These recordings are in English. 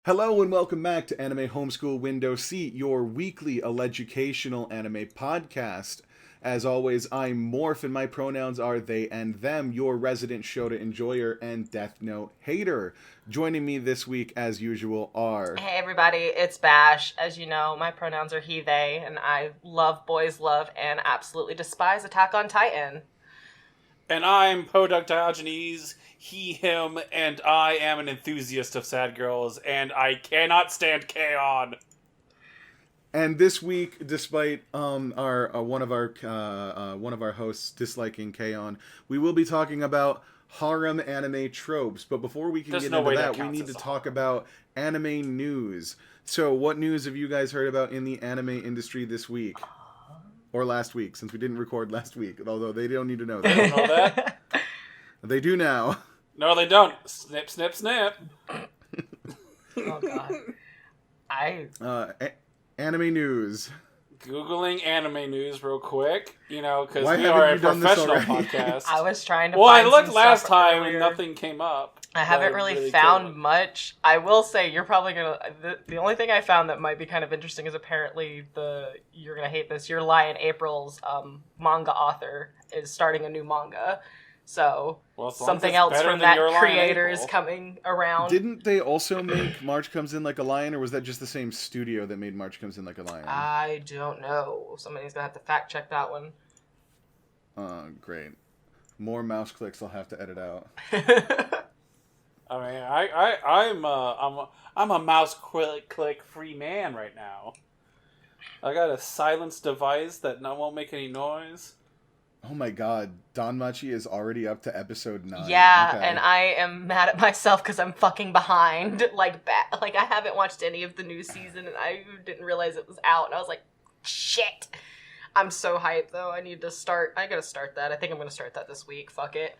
Hello and welcome back to Anime Homeschool Window Seat, your weekly Alledutational anime podcast. As always, I'm Morph and my pronouns are they and them, your resident Shota enjoyer and Death Note hater. Joining me this week, as usual, are... Hey everybody, it's Bash. As you know, my pronouns are he, they, and I love boys love and absolutely despise Attack on Titan. And I'm Podunk Diogenes, he, him, and I am an enthusiast of sad girls, and I cannot stand K-On! And this week, despite our one of our hosts disliking K-On!, we will be talking about harem anime tropes. But before we can get into that, we need to talk about anime news. So, what news have you guys heard about in the anime industry this week? Or last week, since we didn't record last week. Although they don't need to know that. They don't know that? They do now. No, they don't. Snip, snip, snip. Oh god. Anime news. Googling anime news real quick, because Why we haven't are a you done this professional already? podcast. I was trying to Well, I find looked some last stuff time earlier. and nothing came up. I haven't But really cool. found much. I will say you're probably gonna. The only thing I found that might be kind of interesting is apparently you're gonna hate this. Your Lion April's manga author is starting a new manga, so Well, as long as something it's else better from than that Your Lion creator April. is coming around. Didn't they also make March Comes In Like a Lion, or was that just the same studio that made March Comes In Like a Lion? I don't know. Somebody's gonna have to fact check that one. Great. More mouse clicks I'll have to edit out. I mean, I'm a mouse click free man right now. I got a silence device that won't make any noise. Oh my god, Danmachi is already up to episode 9. Yeah, Okay. and I am mad at myself because I'm fucking behind. Like I haven't watched any of the new season, and I didn't realize it was out. And I was like, shit. I'm so hyped though. I gotta start that. I think I'm gonna start that this week. Fuck it.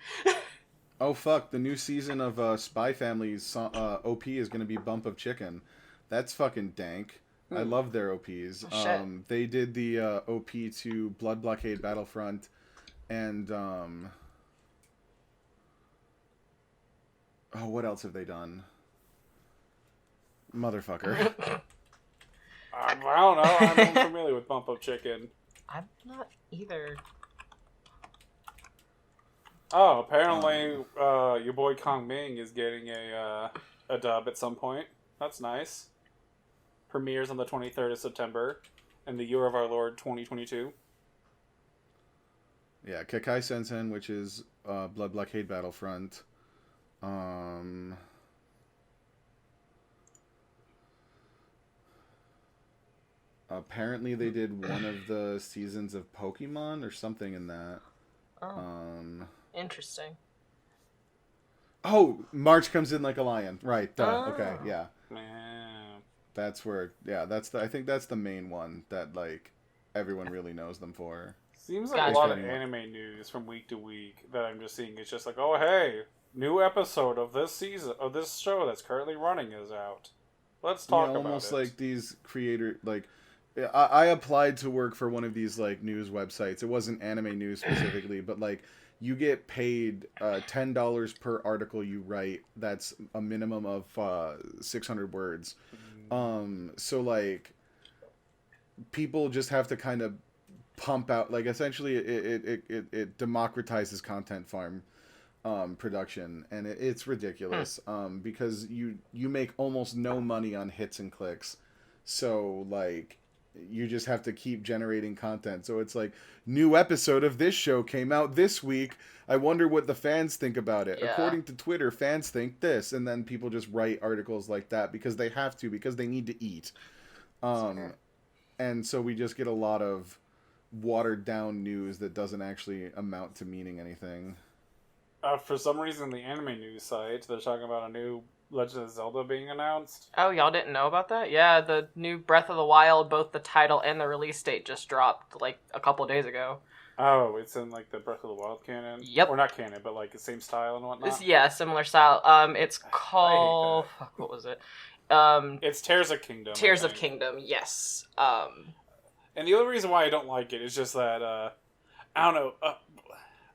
Oh fuck, the new season of Spy Family's OP is gonna be Bump of Chicken. That's fucking dank. I love their OPs. Oh, shit. They did the OP to Blood Blockade Battlefront, and what else have they done? Motherfucker. I don't know. I'm unfamiliar with Bump of Chicken. I'm not either. Oh, apparently your boy Kong Ming is getting a dub at some point. That's nice. Premieres on the 23rd of September in the year of our Lord 2022. Yeah, Kekai Sensen, which is Blood Blockade Battlefront. Apparently they did one of the seasons of Pokemon or something in that. Oh, interesting. Oh, March Comes In Like a Lion. Right. Okay. Yeah. Man. That's where. Yeah. I think that's the main one that like everyone really knows them for. Seems like Gotcha. a lot of anime news from week to week that I'm just seeing. It's just like, oh hey, new episode of this season of this show that's currently running is out. Let's talk about it. Almost like these creator like. I applied to work for one of these like news websites. It wasn't anime news specifically, but like you get paid $10 per article you write. That's a minimum of 600 words. So like people just have to kind of pump out like essentially it democratizes content farm production, and it's ridiculous because you make almost no money on hits and clicks. So like you just have to keep generating content. So it's like, new episode of this show came out this week. I wonder what the fans think about it. Yeah. According to Twitter, fans think this. And then people just write articles like that because they have to, because they need to eat. And so we just get a lot of watered down news that doesn't actually amount to meaning anything. For some reason, the anime news site, they're talking about a new Legend of Zelda being announced. Oh, y'all didn't know about that? Yeah, the new Breath of the Wild, both the title and the release date just dropped like a couple days ago. Oh, it's in like the Breath of the Wild canon? Yep. Or not canon, but like the same style and whatnot? Yeah, similar style. It's called... Fuck, what was it? It's Tears of Kingdom. Tears of Kingdom, yes. And the only reason why I don't like it is just that, I don't know,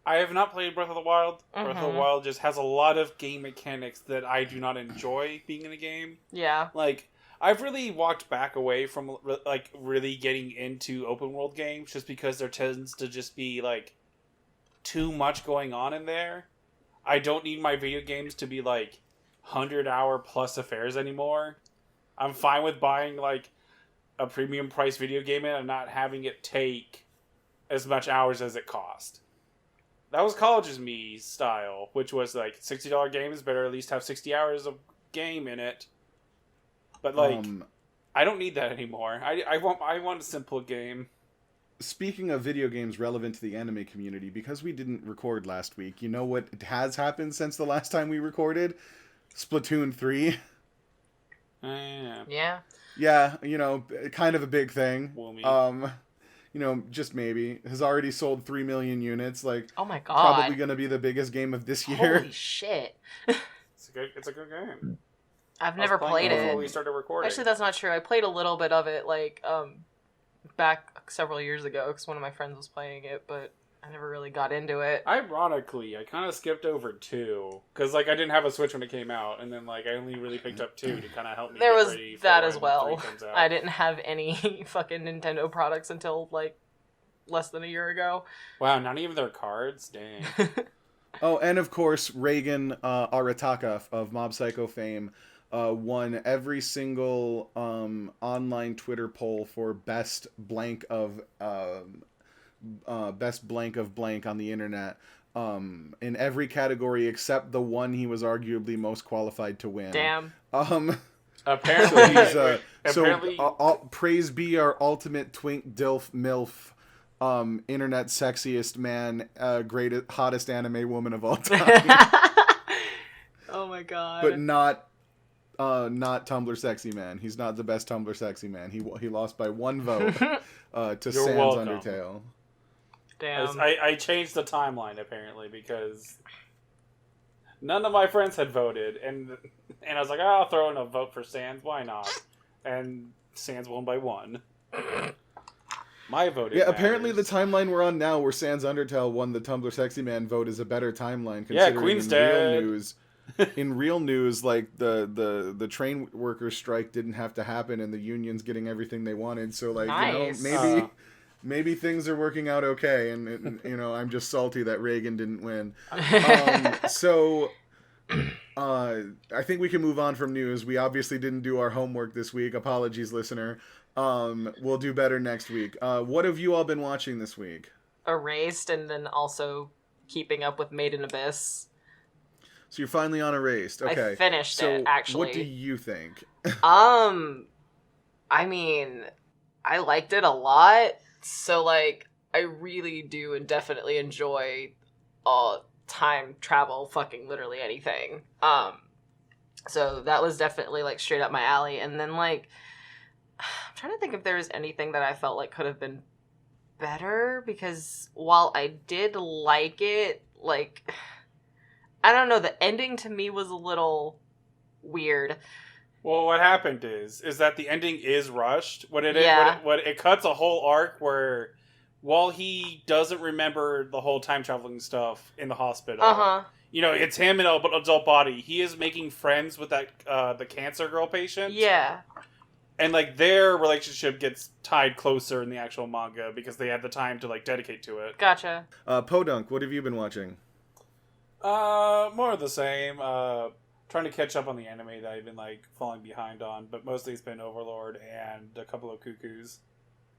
I have not played Breath of the Wild. Mm-hmm. Breath of the Wild just has a lot of game mechanics that I do not enjoy being in a game. Yeah. Like, I've really walked back away from, like, really getting into open world games just because there tends to just be, like, too much going on in there. I don't need my video games to be, like, 100-hour plus affairs anymore. I'm fine with buying, like, a premium price video game and not having it take as much hours as it cost. That was College's Me style, which was like $60 games better at least have 60 hours of game in it. But like, I don't need that anymore. I want a simple game. Speaking of video games relevant to the anime community, because we didn't record last week, you know what has happened since the last time we recorded? Splatoon 3. Yeah. Yeah, you know, kind of a big thing. Woomy. You know, just maybe, has already sold 3 million units. Like, Oh my god. probably going to be the biggest game of this year. Holy shit. It's a good game. I've never played it. Before we started recording. Actually, that's not true. I played a little bit of it, like, back several years ago, because one of my friends was playing it, but I never really got into it. Ironically, I kind of skipped over 2 because like I didn't have a Switch when it came out, and then like I only really picked up 2 to kind of help me. There get was ready for that when as well. 3 comes out. I didn't have any fucking Nintendo products until like less than a year ago. Wow, not even their cards. Dang. Oh, and of course, Reagan Arataka of Mob Psycho fame won every single online Twitter poll for best blank of blank on the internet in every category except the one he was arguably most qualified to win. Damn. Apparently, Praise be our ultimate twink dilf milf, internet sexiest man, greatest hottest anime woman of all time. Oh my god. But not Tumblr sexy man. He's not the best Tumblr sexy man. He lost by 1 vote to Sans welcome. Undertale. Damn. I changed the timeline apparently because none of my friends had voted, and I was like, oh, I'll throw in a vote for Sans. Why not? And Sans won by 1. My vote. Yeah, apparently the timeline we're on now, where Sans Undertale won the Tumblr sexy man vote, is a better timeline. Yeah, Considering Queen's dead. In real news, like the train workers' strike didn't have to happen, and the union's getting everything they wanted. So like, Nice. you know, maybe things are working out okay, and you know, I'm just salty that Reagan didn't win. So I think we can move on from news. We obviously didn't do our homework this week. Apologies, listener. We'll do better next week. What have you all been watching this week? Erased, and then also keeping up with Made in Abyss. So you're finally on Erased. Okay. I finished it, actually. What do you think? I mean, I liked it a lot. So, like, I really do and definitely enjoy time travel, fucking literally anything. So that was definitely, like, straight up my alley. And then, like, I'm trying to think if there was anything that I felt like could have been better, because while I did like it, like, I don't know, the ending to me was a little weird. Well, what happened is that the ending is rushed. What it cuts a whole arc where, while he doesn't remember the whole time traveling stuff in the hospital, you know, it's him in an adult body. He is making friends with that the cancer girl patient. Yeah. And like their relationship gets tied closer in the actual manga because they had the time to like dedicate to it. Gotcha. Podunk, what have you been watching? More of the same. Trying to catch up on the anime that I've been like falling behind on, but mostly it's been Overlord and a couple of Cuckoos.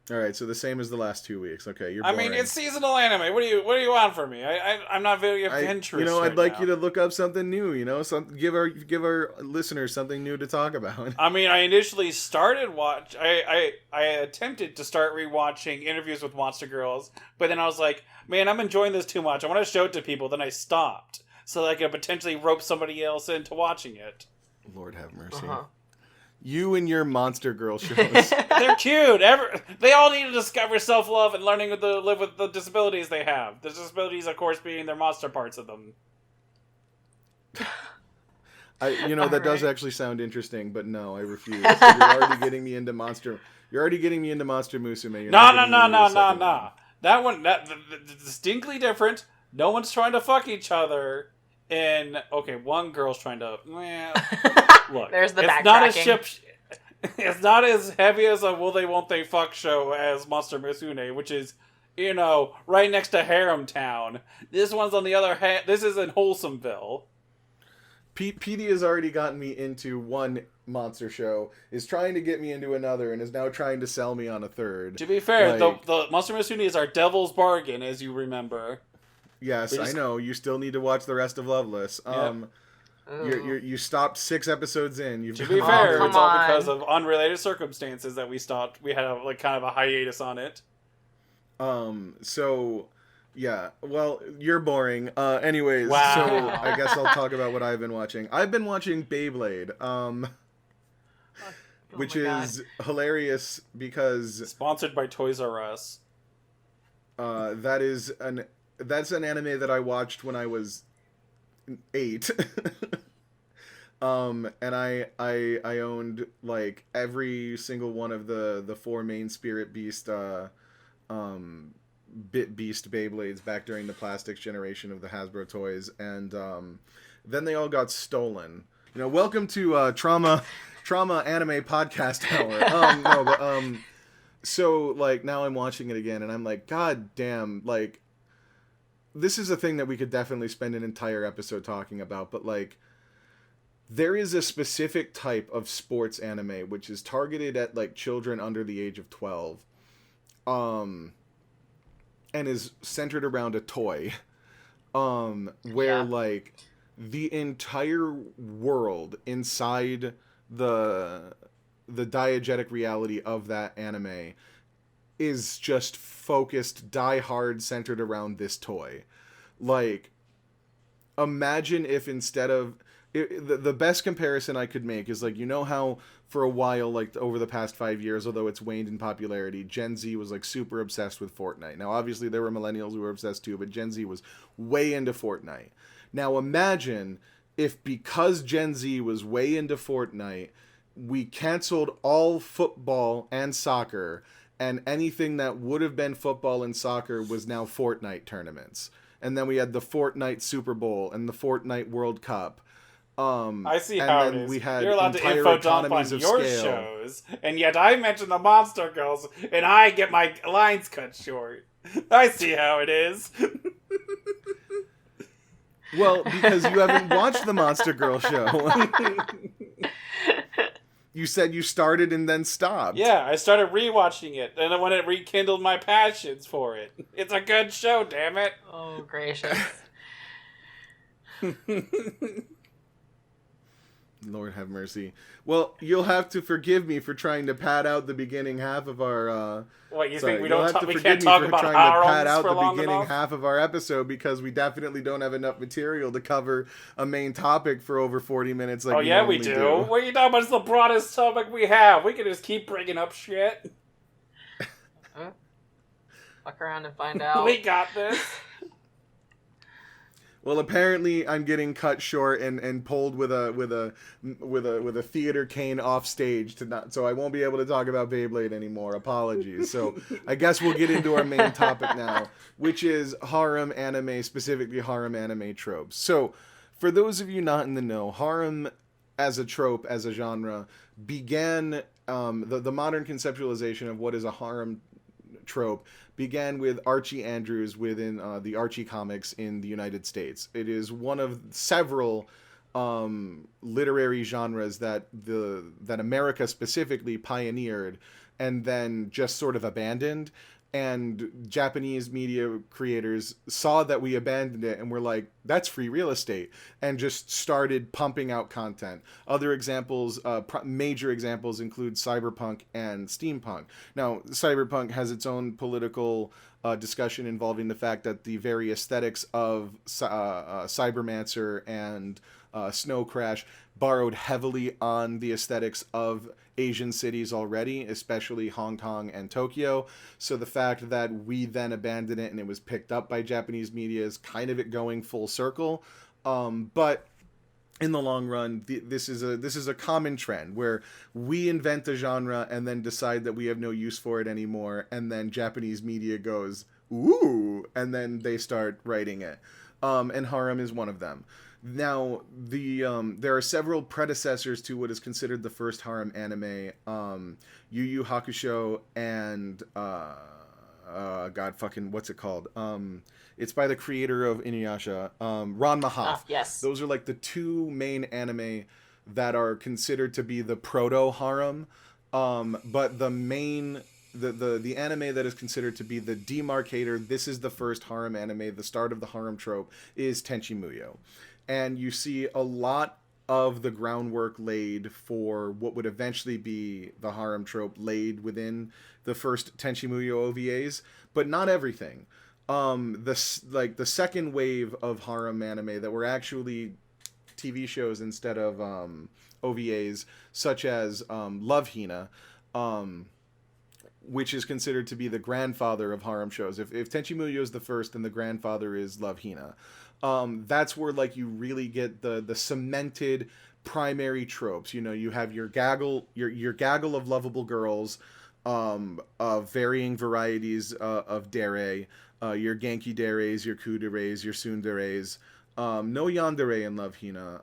All right, so the same as the last 2 weeks. Okay, you're. I boring. mean, it's seasonal anime. What do you want from me? I'm not very adventurous. You know, I'd right like now. you to look up something new. You know, give our listeners something new to talk about. I mean, I initially started I attempted to start rewatching Interviews with Monster Girls, but then I was like, man, I'm enjoying this too much. I want to show it to people. Then I stopped so that I could potentially rope somebody else into watching it. Lord have mercy. You and your Monster Girl shows. They're cute. They all need to discover self-love and learning to live with the disabilities they have. The disabilities, of course, being their monster parts of them. That does actually sound interesting, but no, I refuse. You're already getting me into Monster Musume. No. That one, distinctly different. no one's trying to fuck each other. And, okay, one girl's trying to... look, There's the it's not backtracking. It's not as heavy as a will they won't they fuck show as Monster Musume, which is, you know, right next to Harem Town. This one's on the other hand. This is in Wholesomeville. PD has already gotten me into one monster show, is trying to get me into another, and is now trying to sell me on a third. To be fair, like, the Monster Musume is our devil's bargain, as you remember. Yes, I know. You still need to watch the rest of Loveless. You stopped 6 episodes in. To be fair, it's all because of unrelated circumstances that we stopped. We had kind of a hiatus on it. So, yeah. Well, you're boring. Anyways, wow. So I guess I'll talk about what I've been watching. I've been watching Beyblade, which is hilarious because... Sponsored by Toys R Us. That's an anime that I watched when I was 8. And I owned like every single one of the 4 main Spirit Beast Beast Beyblades back during the plastics generation of the Hasbro toys, and then they all got stolen. You know, welcome to Trauma Anime Podcast Hour. So like now I'm watching it again and I'm like, god damn, like this is a thing that we could definitely spend an entire episode talking about, but like there is a specific type of sports anime which is targeted at like children under the age of 12, and is centered around a toy, where like the entire world inside the diegetic reality of that anime is just focused, die hard, centered around this toy. Like, imagine if instead of... the best comparison I could make is, like, you know how for a while, like, over the past 5 years, although it's waned in popularity, Gen Z was, like, super obsessed with Fortnite. Now, obviously, there were millennials who were obsessed too, but Gen Z was way into Fortnite. Now, imagine if because Gen Z was way into Fortnite, we canceled all football and soccer, and anything that would have been football and soccer was now Fortnite tournaments. And then we had the Fortnite Super Bowl and the Fortnite World Cup. I see how it is. We had You're allowed to info dump on your shows, and yet I mention the Monster Girls, and I get my lines cut short. I see how it is. Well, because you haven't watched the Monster Girl show. You said you started and then stopped. Yeah, I started rewatching it, and when it rekindled my passions for it. It's a good show, damn it. Oh, gracious. Lord have mercy. Well, you'll have to forgive me for trying to pad out the beginning half of our... What, you sorry, think we forgive can't talk me for about trying to pad harems out for the long beginning enough? half of our episode because we definitely don't have enough material to cover a main topic for over 40 minutes like we normally do. What are you talking about? It's the broadest topic we have. We can just keep bringing up shit. Fuck around and find out. We got this. Well, apparently I'm getting cut short and pulled with a theater cane off stage so I won't be able to talk about Beyblade anymore. Apologies. So I guess we'll get into our main topic now, which is harem anime, specifically harem anime tropes. So for those of you not in the know, harem as a trope, as a genre, began the modern conceptualization of what is a harem trope began with Archie Andrews within the Archie comics in the United States. It is one of several literary genres that America specifically pioneered and then just sort of abandoned. And Japanese media creators saw that we abandoned it and were like, that's free real estate, and just started pumping out content. Other examples, major examples, include cyberpunk and steampunk. Now, cyberpunk has its own political discussion involving the fact that the very aesthetics of Cybermancer and Snow Crash borrowed heavily on the aesthetics of Asian cities already, especially Hong Kong and Tokyo. So the fact that we then abandoned it and it was picked up by Japanese media is kind of it going full circle. But in the long run, this is a common trend where we invent a genre and then decide that we have no use for it anymore, and then Japanese media goes, ooh, and then they start writing it. And harem is one of them. Now, there are several predecessors to what is considered the first harem anime. Yu Yu Hakusho and God fucking what's it called? It's by the creator of Inuyasha, Ron Mahaf. Yes. Those are like the two main anime that are considered to be the proto harem. But the main the anime that is considered to be the demarcator, this is the first harem anime, the start of the harem trope, is Tenchi Muyo. And you see a lot of the groundwork laid for what would eventually be the harem trope laid within the first Tenchi Muyo OVAs, but not everything. The second wave of harem anime that were actually TV shows instead of OVAs, such as Love Hina, which is considered to be the grandfather of harem shows. If Tenchi Muyo is the first, then the grandfather is Love Hina. That's where like you really get the cemented primary tropes. You know, you have your gaggle of lovable girls, of varying varieties of dere, your Genki deres, your kuderes, your tsunderes, no yandere in Love Hina.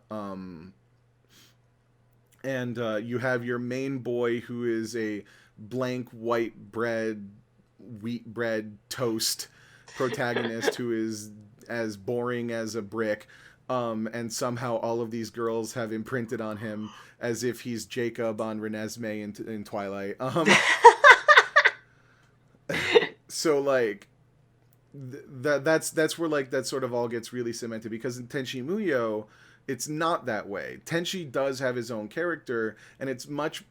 And you have your main boy who is a blank white bread, wheat bread toast protagonist who is as boring as a brick. And somehow all of these girls have imprinted on him as if he's Jacob on Renesmee in Twilight. So like that's where like that sort of all gets really cemented, because in Tenchi Muyo it's not that way. Tenchi does have his own character, and it's much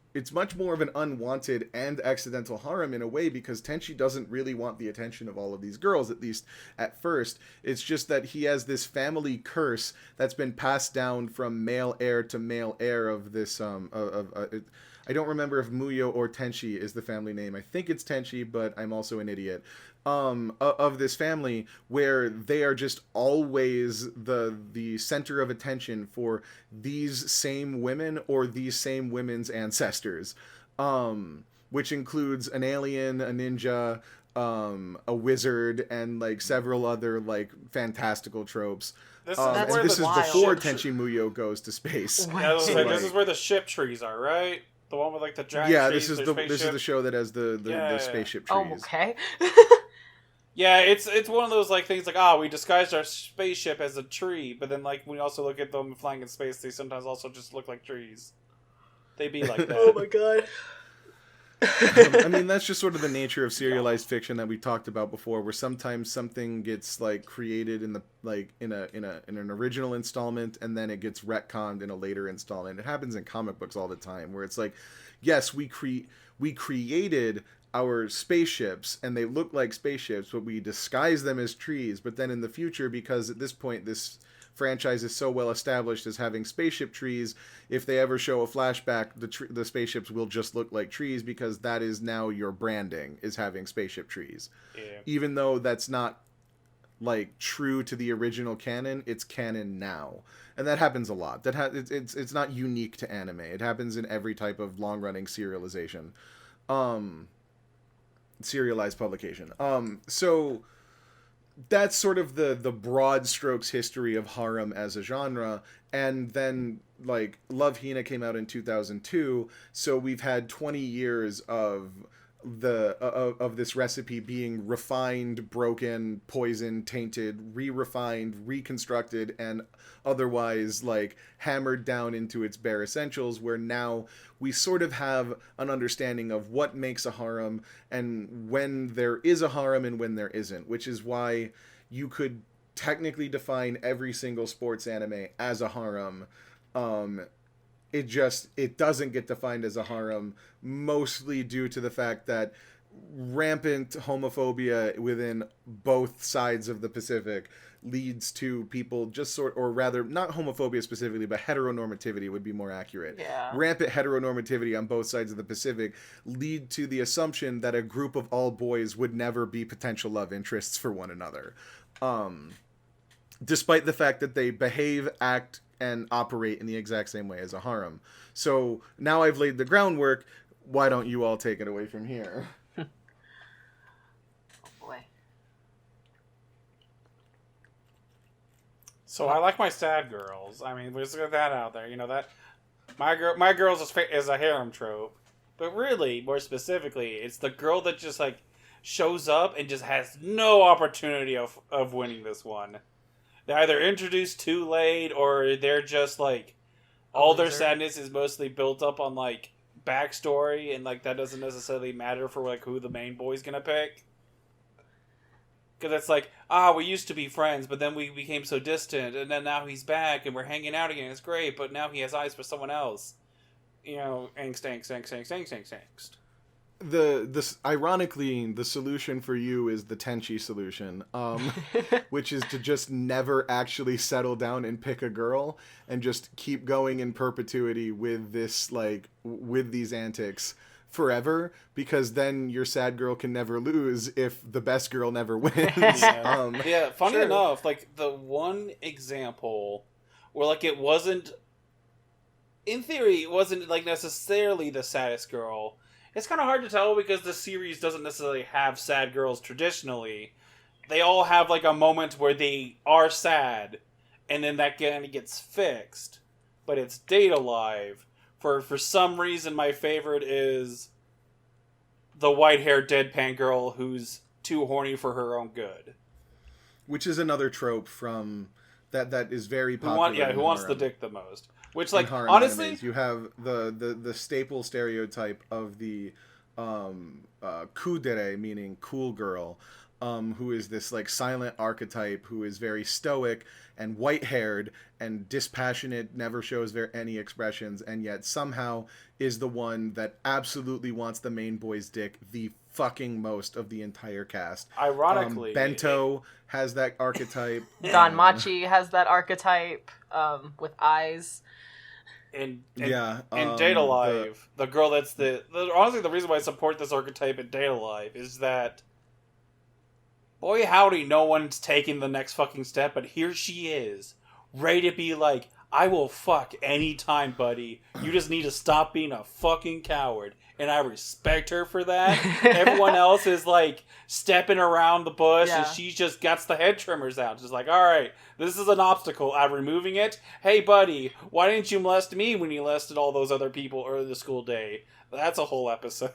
more of an unwanted and accidental harem in a way, because Tenchi doesn't really want the attention of all of these girls, at least at first. It's just that he has this family curse that's been passed down from male heir to male heir of this I don't remember if Muyo or Tenchi is the family name. I think it's Tenchi, but I'm also an idiot. Of this family, where they are just always the center of attention for these same women or these same women's ancestors, which includes an alien, a ninja, a wizard, and like several other like fantastical tropes. This is wild. before Tenchi Muyo goes to space. Yeah, So, like, like, this is where the ship trees are, right? The one with like the giant this trees, is the show that has the spaceship trees. Oh, okay. Yeah, it's one of those like things like, we disguised our spaceship as a tree, but then like when you also look at them flying in space, they sometimes also just look like trees. They be like that. Oh my god. I mean, that's just sort of the nature of serialized fiction that we talked about before, where sometimes something gets like created in an original installment, and then it gets retconned in a later installment. It happens in comic books all the time, where it's like, yes, we created our spaceships and they look like spaceships, but we disguise them as trees. But then in the future, because at this point this franchise is so well established as having spaceship trees, if they ever show a flashback, the spaceships will just look like trees, because that is now your branding, is having spaceship trees. Yeah. Even though that's not like true to the original canon, it's canon now, and that happens a lot. It's not unique to anime. It happens in every type of long running serialization, serialized publication. So that's sort of the broad strokes history of harem as a genre. And then like Love Hina came out in 2002, so we've had 20 years of this recipe being refined, broken, poisoned, tainted, re-refined, reconstructed, and otherwise like hammered down into its bare essentials, where now we sort of have an understanding of what makes a harem and when there is a harem and when there isn't, which is why you could technically define every single sports anime as a harem. It doesn't get defined as a harem, mostly due to the fact that rampant homophobia within both sides of the Pacific leads to people just or rather, not homophobia specifically, but heteronormativity would be more accurate. Yeah. Rampant heteronormativity on both sides of the Pacific lead to the assumption that a group of all boys would never be potential love interests for one another. Despite the fact that they behave, act, and operate in the exact same way as a harem. So now I've laid the groundwork. Why don't you all take it away from here? Oh boy. So I like my sad girls. I mean, let's get that out there. You know that my girls is a harem trope, but really, more specifically, it's the girl that just like shows up and just has no opportunity of winning this one. They're either introduced too late, or they're just like all their sadness is mostly built up on like backstory, and like that doesn't necessarily matter for like who the main boy's gonna pick. Because it's like, we used to be friends, but then we became so distant, and then now he's back, and we're hanging out again. It's great, but now he has eyes for someone else. You know, angst. Ironically, the solution for you is the Tenchi solution, which is to just never actually settle down and pick a girl, and just keep going in perpetuity with this, like, with these antics forever, because then your sad girl can never lose if the best girl never wins. Yeah, funny True. enough, like, the one example where, like, it wasn't, in theory, it wasn't, like, necessarily the saddest girl. It's kind of hard to tell because the series doesn't necessarily have sad girls traditionally. They all have, like, a moment where they are sad, and then that kind of gets fixed. But it's Date Alive. For some reason, my favorite is the white-haired deadpan girl who's too horny for her own good. Which is another trope from that is very popular. Who wants the dick the most? Which, like, Harem honestly, animes, you have the staple stereotype of the kudere, meaning cool girl, who is this like silent archetype who is very stoic and white-haired and dispassionate, never shows any expressions, and yet somehow is the one that absolutely wants the main boy's dick the fucking most of the entire cast. Ironically, Bento has that archetype. Don Machi has that archetype with eyes. In in Date Alive, the girl that's honestly the reason why I support this archetype in Date Alive is that, boy howdy, no one's taking the next fucking step, but here she is, ready to be like, I will fuck anytime, buddy. You just need to stop being a fucking coward. And I respect her for that. Everyone else is like stepping around the bush, and she just gets the head trimmers out. Just like, all right, this is an obstacle. I'm removing it. Hey, buddy, why didn't you molest me when you molested all those other people earlier the school day? That's a whole episode.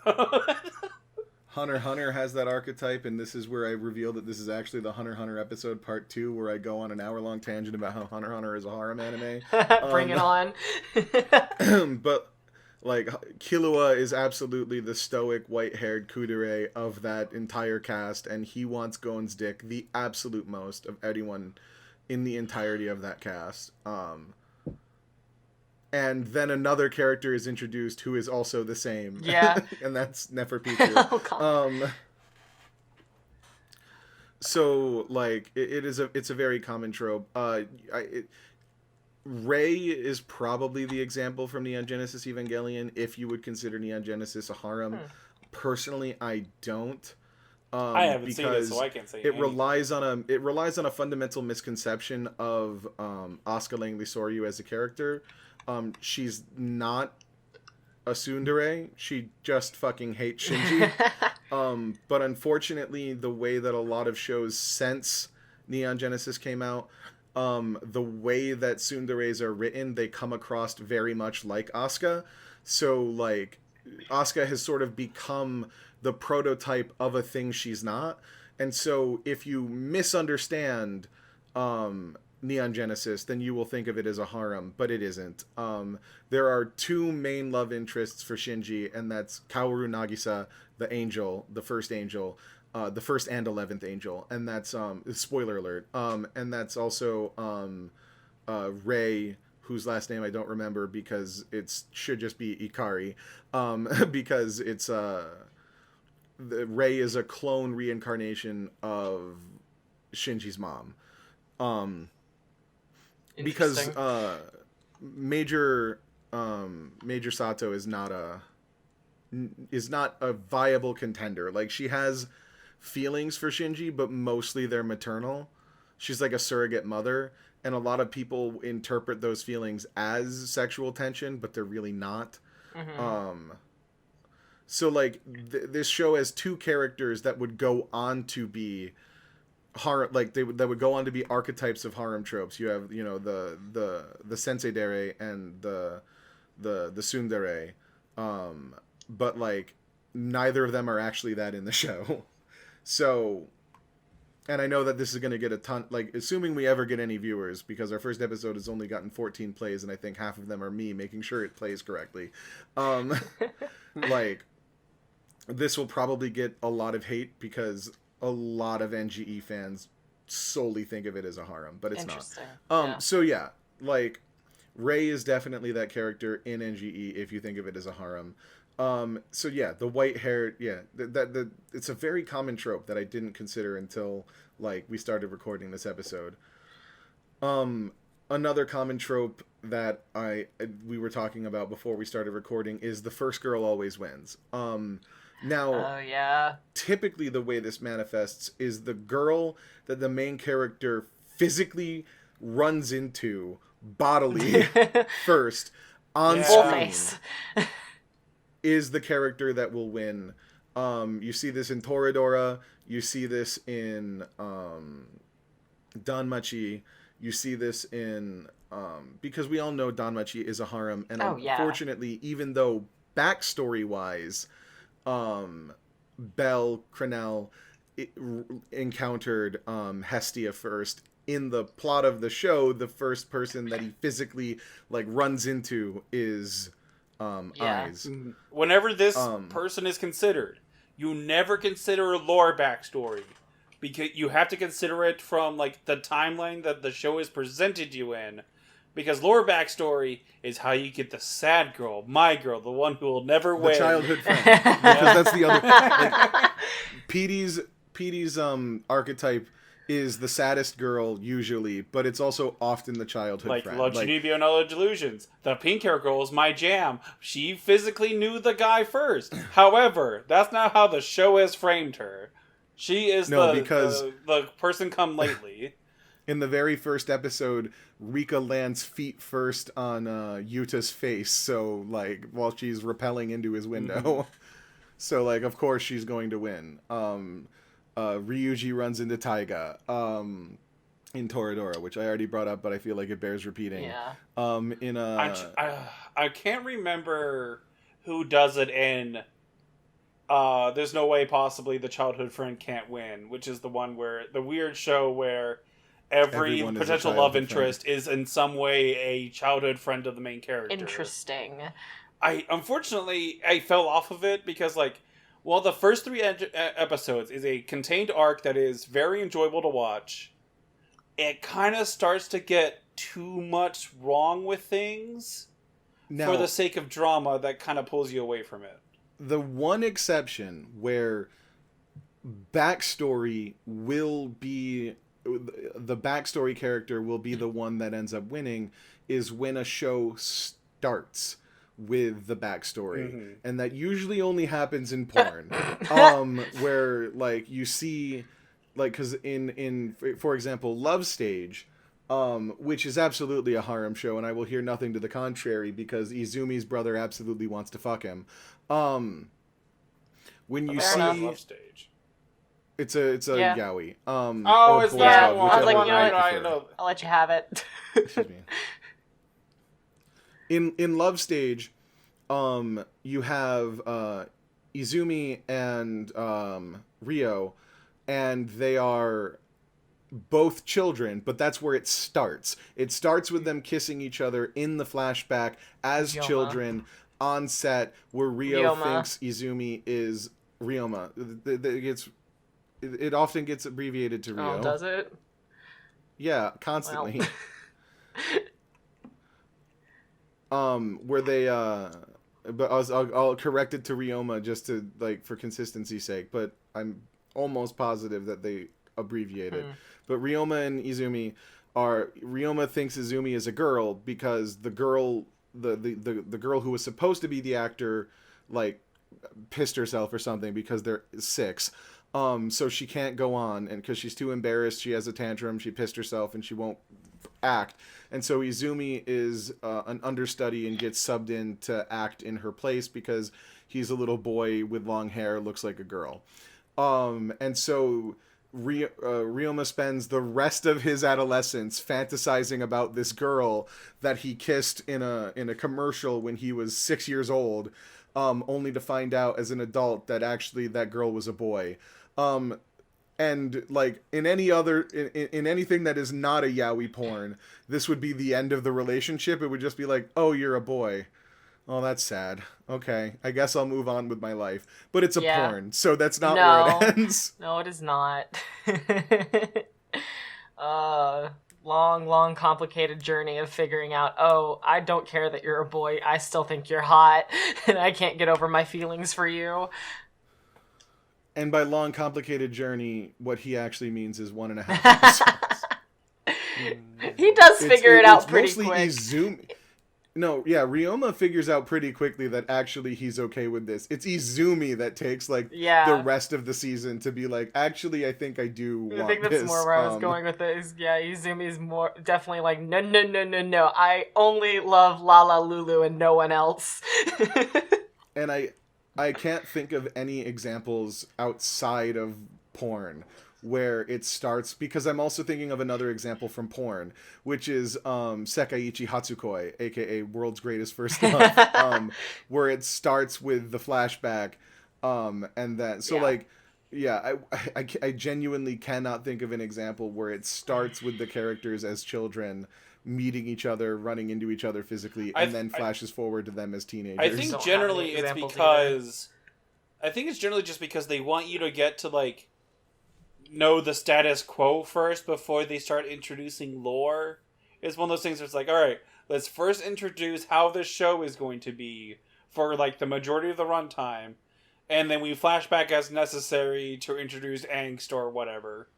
Hunter x Hunter has that archetype, and this is where I reveal that this is actually the Hunter x Hunter episode part 2, where I go on an hour-long tangent about how Hunter x Hunter is a harem anime. Bring it on. But, like, Killua is absolutely the stoic, white-haired kudere of that entire cast, and he wants Gon's dick the absolute most of anyone in the entirety of that cast. And then another character is introduced who is also the same. Yeah. And that's Neferpitou. Oh, so, like, it's a very common trope. Rei is probably the example from Neon Genesis Evangelion, if you would consider Neon Genesis a harem. Personally, I don't. I haven't seen it, so I can't say anything. relies on a fundamental misconception of Asuka Langley Soryu as a character. She's not a tsundere. She just fucking hates Shinji. But unfortunately, the way that a lot of shows since Neon Genesis came out, the way that tsunderes are written, they come across very much like Asuka. So, like, Asuka has sort of become the prototype of a thing she's not. And so if you misunderstand Neon Genesis, then you will think of it as a harem, but it isn't. There are two main love interests for Shinji, and that's Kaoru Nagisa, the angel, the first angel, the first and 11th angel, and that's spoiler alert. And that's also Rei, whose last name I don't remember because it should just be Ikari, because it's Rei is a clone reincarnation of Shinji's mom. Because Major Sato is not a viable contender. Like, she has feelings for Shinji, but mostly they're maternal. She's like a surrogate mother, and a lot of people interpret those feelings as sexual tension, but they're really not. Mm-hmm. So, like, this show has two characters that would go on to be harem, like that would go on to be archetypes of harem tropes. You have, you know, the sensei dere and the tsundere, but like neither of them are actually that in the show. So, and I know that this is going to get a ton, like, assuming we ever get any viewers, because our first episode has only gotten 14 plays, and I think half of them are me making sure it plays correctly. Like, this will probably get a lot of hate because a lot of NGE fans solely think of it as a harem, but it's not. So yeah, like, Rei is definitely that character in NGE if you think of it as a harem. So yeah, the white hair, yeah, it's a very common trope that I didn't consider until like we started recording this episode. Another common trope that we were talking about before we started recording is the first girl always wins. Now, typically the way this manifests is the girl that the main character physically runs into bodily first on screen is the character that will win. You see this in Toradora. You see this in Danmachi. You see this in because we all know Danmachi is a harem, and unfortunately, even though backstory-wise, Belle Crenel encountered Hestia first. In the plot of the show, the first person that he physically like runs into is Eyes. Whenever this person is considered, you never consider a lore backstory, because you have to consider it from like the timeline that the show is presented you in. Because lore backstory is how you get the sad girl, my girl, the one who will never win. The childhood friend. Because that's the other... Like, Petey's archetype is the saddest girl, usually, but it's also often the childhood friend. Like Genevia and Other Delusions. The pink hair girl is my jam. She physically knew the guy first. However, that's not how the show has framed her. She is the person come lately. In the very first episode, Rika lands feet first on Yuta's face, so, like, while she's rappelling into his window. Mm-hmm. So, like, of course she's going to win. Ryuji runs into Taiga in Toradora, which I already brought up, but I feel like it bears repeating. Yeah. I can't remember who does it in There's No Way Possibly the Childhood Friend Can't Win, which is the one where the weird show where every potential love interest is in some way a childhood friend of the main character. Interesting. Unfortunately, I fell off of it because, like, well, the first 3 episodes is a contained arc that is very enjoyable to watch. It kind of starts to get too much wrong with things for the sake of drama that kind of pulls you away from it. The one exception where backstory will be... the backstory character will be the one that ends up winning is when a show starts with the backstory. Mm-hmm. And that usually only happens in porn. Where, like, you see, like, because in for example, Love Stage, which is absolutely a harem show, and I will hear nothing to the contrary because Izumi's brother absolutely wants to fuck him. When you see Love Stage. It's a yaoi. It's that one. I was like, you know what? I'll let you have it. Excuse me. In Love Stage, you have Izumi and Ryo, and they are both children, but that's where it starts. It starts with them kissing each other in the flashback as children on set, where Ryo thinks Izumi is Ryoma. It often gets abbreviated to Ryo. Oh, does it? Yeah, constantly. Where they but I'll correct it to Ryoma just to, like, for consistency's sake, but I'm almost positive that they abbreviate it. But Ryoma and Izumi Ryoma thinks Izumi is a girl because the girl the girl who was supposed to be the actor, like, pissed herself or something because they're 6. So she can't go on, and because she's too embarrassed, she has a tantrum, she pissed herself, and she won't act. And so Izumi is an understudy and gets subbed in to act in her place because he's a little boy with long hair, looks like a girl. And so Ryoma spends the rest of his adolescence fantasizing about this girl that he kissed in a commercial when he was 6 years old, only to find out as an adult that actually that girl was a boy. And like in any other in anything that is not a yaoi porn, this would be the end of the relationship. It would just be like, oh, you're a boy. Oh, that's sad. Okay, I guess I'll move on with my life. But it's a porn, so that's not where it ends. No, it is not. Long, complicated journey of figuring out, oh, I don't care that you're a boy. I still think you're hot, and I can't get over my feelings for you. And by long, complicated journey, what he actually means is 1.5 episodes. He does figure it out pretty quick. Ryoma figures out pretty quickly that actually he's okay with this. It's Izumi that takes like the rest of the season to be like, actually, I think I do want this. I think that's more where I was going with it. Izumi's more definitely like, no. I only love Lala Lulu and no one else. And I can't think of any examples outside of porn where it starts, because I'm also thinking of another example from porn, which is Sekaiichi Hatsukoi, aka World's Greatest First Love, where it starts with the flashback, and then I genuinely cannot think of an example where it starts with the characters as children meeting each other, running into each other physically, and then flashes forward to them as teenagers. I think generally it's because I think it's generally just because they want you to get to like know the status quo first before they start introducing lore. It's one of those things where it's like, all right, let's first introduce how this show is going to be for like the majority of the runtime, and then we flash back as necessary to introduce angst or whatever.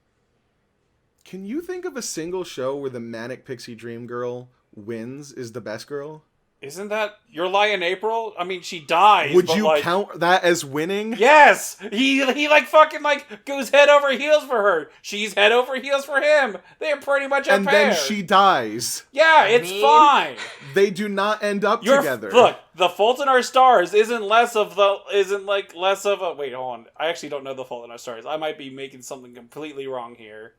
Can you think of a single show where the manic pixie dream girl wins, is the best girl? Isn't that Your Lie in April? I mean, she dies. Would you count that as winning? Yes! He like fucking like goes head over heels for her. She's head over heels for him. They're pretty much a pair. And then she dies. Yeah, it's fine. They do not end up together. Look, The Fault in Our Stars isn't less of a... Wait, hold on. I actually don't know The Fault in Our Stars. I might be making something completely wrong here.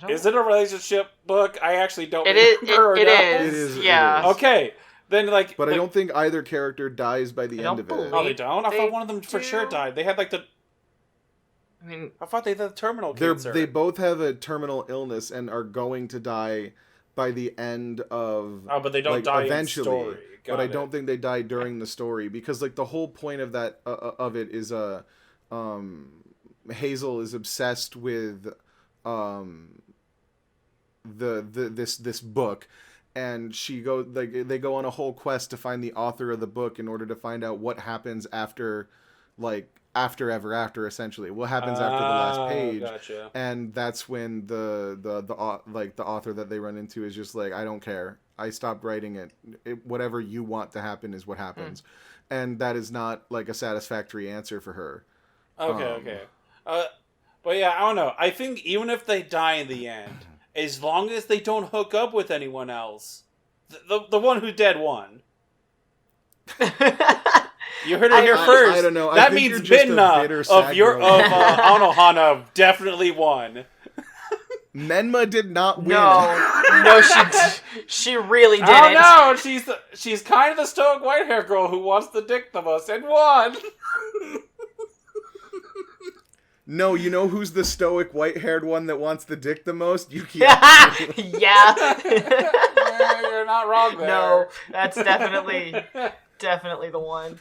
Is it a relationship book? I actually don't remember. It is. Yeah. Okay. Then, but I don't think either character dies by the end of it. Oh, they don't? I thought one of them for sure died. They had, I thought they had the terminal cancer. They both have a terminal illness and are going to die by the end of... Oh, but they don't die eventually. In story. But I don't think they die during the story. Because, the whole point of that, of it is, Hazel is obsessed with, this book. And they go on a whole quest to find the author of the book in order to find out what happens after ever after, essentially. What happens after the last page. Gotcha. And that's when the author that they run into is just like, I don't care. I stopped writing it. Whatever you want to happen is what happens. And that is not a satisfactory answer for her. Okay. But yeah, I don't know. I think even if they die in the end, as long as they don't hook up with anyone else, the one who dead won. You heard it here first. I don't know. That means Midna of Anohana definitely won. Menma did not win. No, she really didn't. Oh no, she's kind of the stoic white hair girl who wants the dick the most and won. No, you know who's the stoic white-haired one that wants the dick the most? Yuki. Yeah. You're not wrong there. No, that's definitely the one.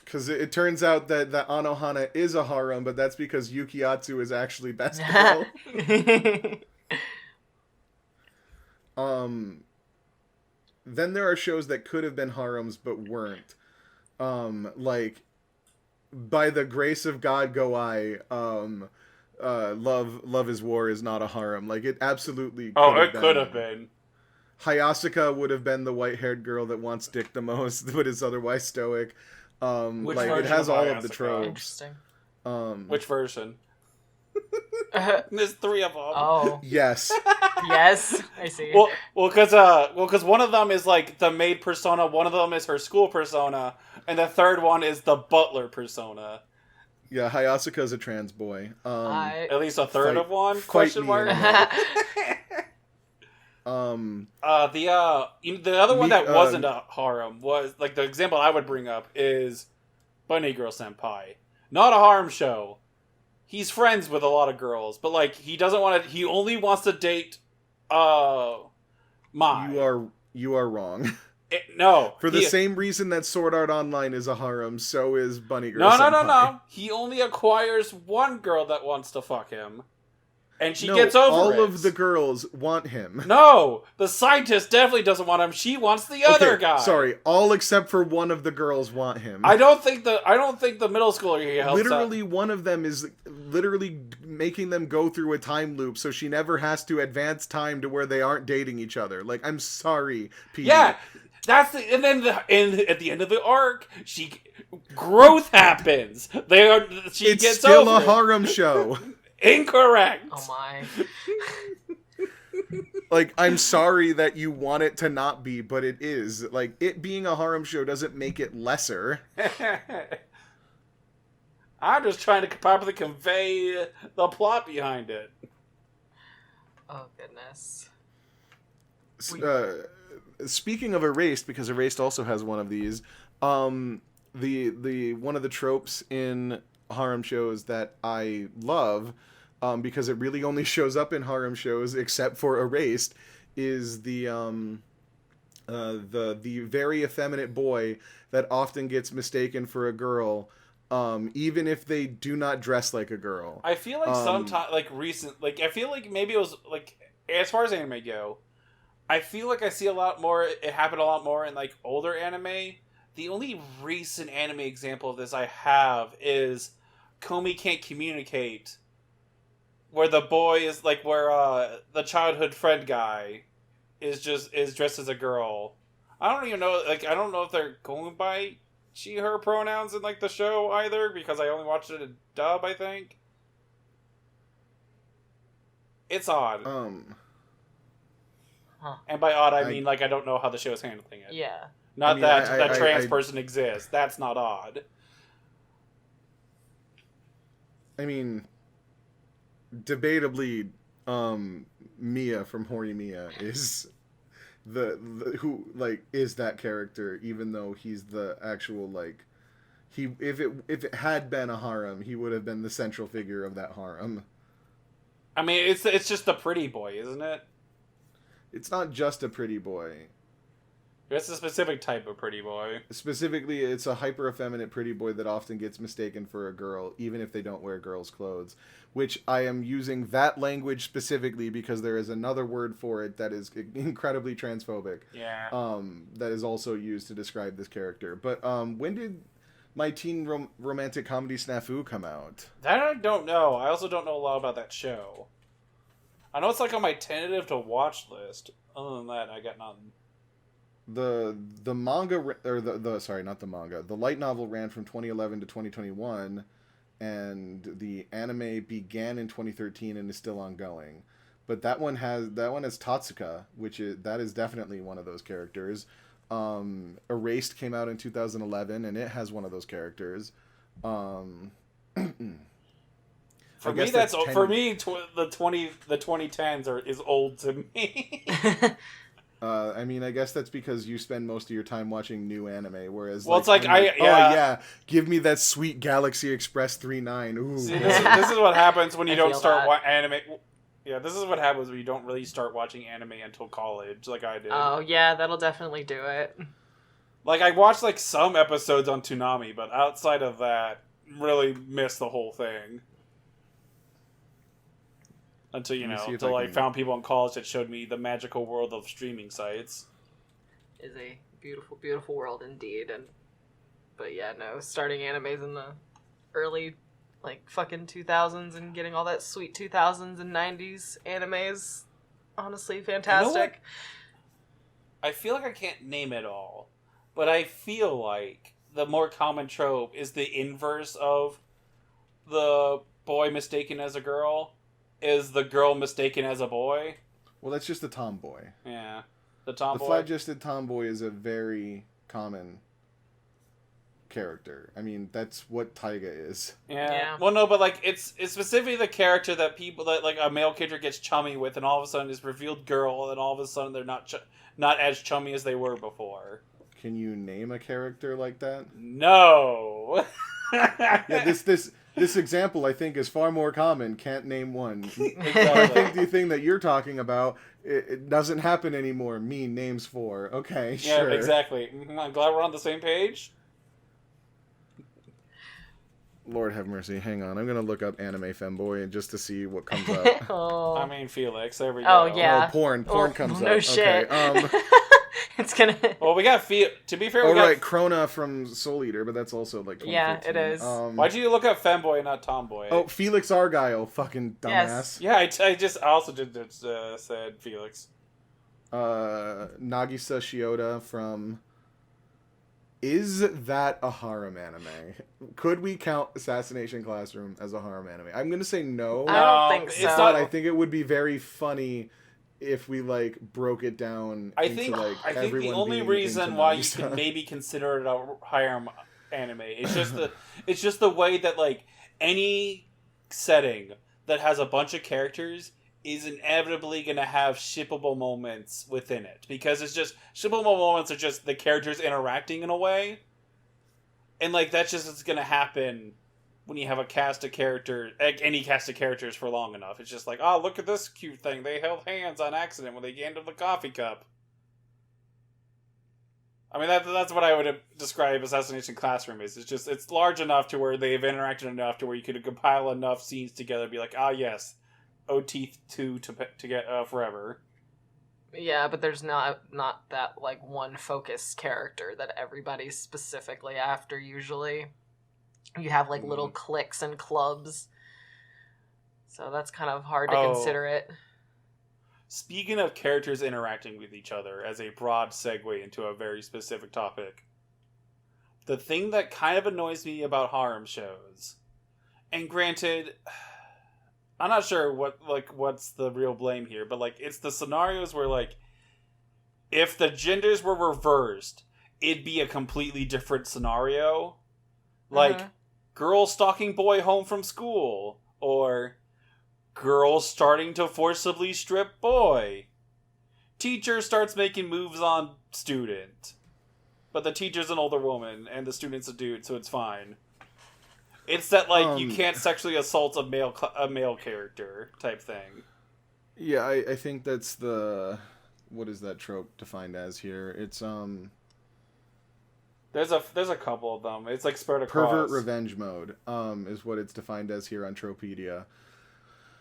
Because it turns out that Anohana is a harem, but that's because Yukiatsu is actually best girl. Then there are shows that could have been harems but weren't. By the grace of God go I, Love is War is not a harem. It absolutely could have been. Hayasaka would have been the white-haired girl that wants dick the most, but is otherwise stoic. It has all of the tropes. Interesting. Which version? There's 3 of them. Oh. Yes. Yes, I see. Well, because one of them is the maid persona, one of them is her school persona, and the third one is the butler persona. Yeah, Hayasuka's a trans boy. At least a third of one? fight Question me mark. in The other one that wasn't a harem was like the example I would bring up is Bunny Girl Senpai. Not a harem show. He's friends with a lot of girls, but like he doesn't want to. He only wants to date. Mai. You are wrong. No. For the same reason that Sword Art Online is a harem, so is Bunny Girl Senpai. No. He only acquires one girl that wants to fuck him. And she gets over all it. All of the girls want him. No! The scientist definitely doesn't want him. She wants the other guy. Sorry, all except for one of the girls want him. I don't think the middle schooler here helps literally out. One of them is literally making them go through a time loop so she never has to advance time to where they aren't dating each other. Like, I'm sorry, Pete. Yeah! At the end of the arc, growth happens. She it's gets still over a harem show. Incorrect. Oh my. Like, I'm sorry that you want it to not be, but it is. Like, it being a harem show doesn't make it lesser. I'm just trying to properly convey the plot behind it. Oh goodness. Speaking of Erased, because Erased also has one of these, the one of the tropes in harem shows that I love, because it really only shows up in harem shows except for Erased, is the very effeminate boy that often gets mistaken for a girl, even if they do not dress like a girl. I feel like sometimes, I feel like maybe it was like, as far as anime go, I feel like I see a lot more. It happened a lot more in like older anime. The only recent anime example of this I have is Komi Can't Communicate, where the boy is like the childhood friend guy is dressed as a girl. I don't even know. Like, I don't know if they're going by she her pronouns in like the show either, because I only watched it in dub. I think it's odd. And by odd, I mean like I don't know how the show is handling it. Yeah. Not that trans person exists. That's not odd. I mean, debatably, Mia from Hori Mia is the who like is that character, even though he's the actual like if it had been a harem, he would have been the central figure of that harem. I mean, it's just the pretty boy, isn't it? It's not just a pretty boy. It's a specific type of pretty boy. Specifically, it's a hyper effeminate pretty boy that often gets mistaken for a girl, even if they don't wear girls' clothes. Which I am using that language specifically because there is another word for it that is incredibly transphobic. Yeah. That is also used to describe this character. But when did My Teen Romantic Comedy Snafu come out? That I don't know. I also don't know a lot about that show. I know it's like on my tentative to watch list. Other than that, I got nothing. The manga, or sorry, not the manga. The light novel ran from 2011 to 2021, and the anime began in 2013 and is still ongoing. But that one has Tatsuka, which is definitely one of those characters. Erased came out in 2011, and it has one of those characters. For me, the 2010s is old to me. I mean, I guess that's because you spend most of your time watching new anime, whereas it's like oh yeah, give me that sweet Galaxy Express 3.9. Ooh. See, this is what happens when you don't start anime. Yeah, this is what happens when you don't really start watching anime until college, like I did. Oh yeah, that'll definitely do it. Like, I watched like some episodes on Toonami, but outside of that, really missed the whole thing. Until I found people in college that showed me the magical world of streaming sites. Is a beautiful, beautiful world indeed. But yeah, no, starting animes in the early, like, fucking 2000s and getting all that sweet 2000s and 90s animes, honestly fantastic. You know what? I feel like I can't name it all, but I feel like the more common trope is the inverse of the boy mistaken as a girl. Is the girl mistaken as a boy? Well, that's just the tomboy. Yeah. The tomboy. The flat-chested tomboy is a very common character. I mean, that's what Taiga is. Yeah. Well, no, but like it's specifically the character that people that like a male character gets chummy with, and all of a sudden is revealed girl, and all of a sudden they're not as chummy as they were before. Can you name a character like that? No. Yeah, this example I think is far more common. Can't name one. Exactly. I think the thing that you're talking about it doesn't happen anymore. Me names for. Okay, Yeah, sure. exactly. I'm glad we're on the same page. Lord have mercy. Hang on. I'm going to look up anime femboy just to see what comes up. Oh. I mean, Felix. There we go. Oh, yeah. Oh, porn. Porn comes up. No shit. Okay. It's gonna... Well, we got to be fair, Oh, we got... right. Krona from Soul Eater, but that's also like 2015. Yeah, it is. Why'd you look up femboy and not tomboy? Oh, Felix Argyle. Fucking dumbass. Yes. Yeah, I also just said Felix. Nagisa Shioda from... Is that a harem anime? Could we count Assassination Classroom as a harem anime? I'm going to say no. I don't think so. It's But not... I think it would be very funny if we like broke it down. I into, think like, the everyone only being reason into why you Nagisa. could maybe consider it a harem anime it's just the way that like any setting that has a bunch of characters is inevitably going to have shippable moments within it, because it's just shippable moments are just the characters interacting in a way, and like that's just what's going to happen when you have a cast of characters, any cast of characters for long enough. It's just like, oh, look at this cute thing. They held hands on accident when they handled the coffee cup. I mean, that's what I would describe Assassination Classroom as. It's just, it's large enough to where they've interacted enough to where you could compile enough scenes together and be like, ah, yes, OT2 to get forever. Yeah, but there's not that, like, one focus character that everybody's specifically after, usually. You have, like, little cliques and clubs. So that's kind of hard to consider it. Speaking of characters interacting with each other as a broad segue into a very specific topic, the thing that kind of annoys me about harem shows, and granted, I'm not sure what's the real blame here, but like it's the scenarios where like if the genders were reversed, it'd be a completely different scenario. Like girl stalking boy home from school, or girl starting to forcibly strip boy. Teacher starts making moves on student, but the teacher's an older woman and the student's a dude, so it's fine. It's that like you can't sexually assault a male character type thing. Yeah, I think that's the... What is that trope defined as here? It's There's a couple of them. It's like spread across. pervert revenge mode is what it's defined as here on Tropedia.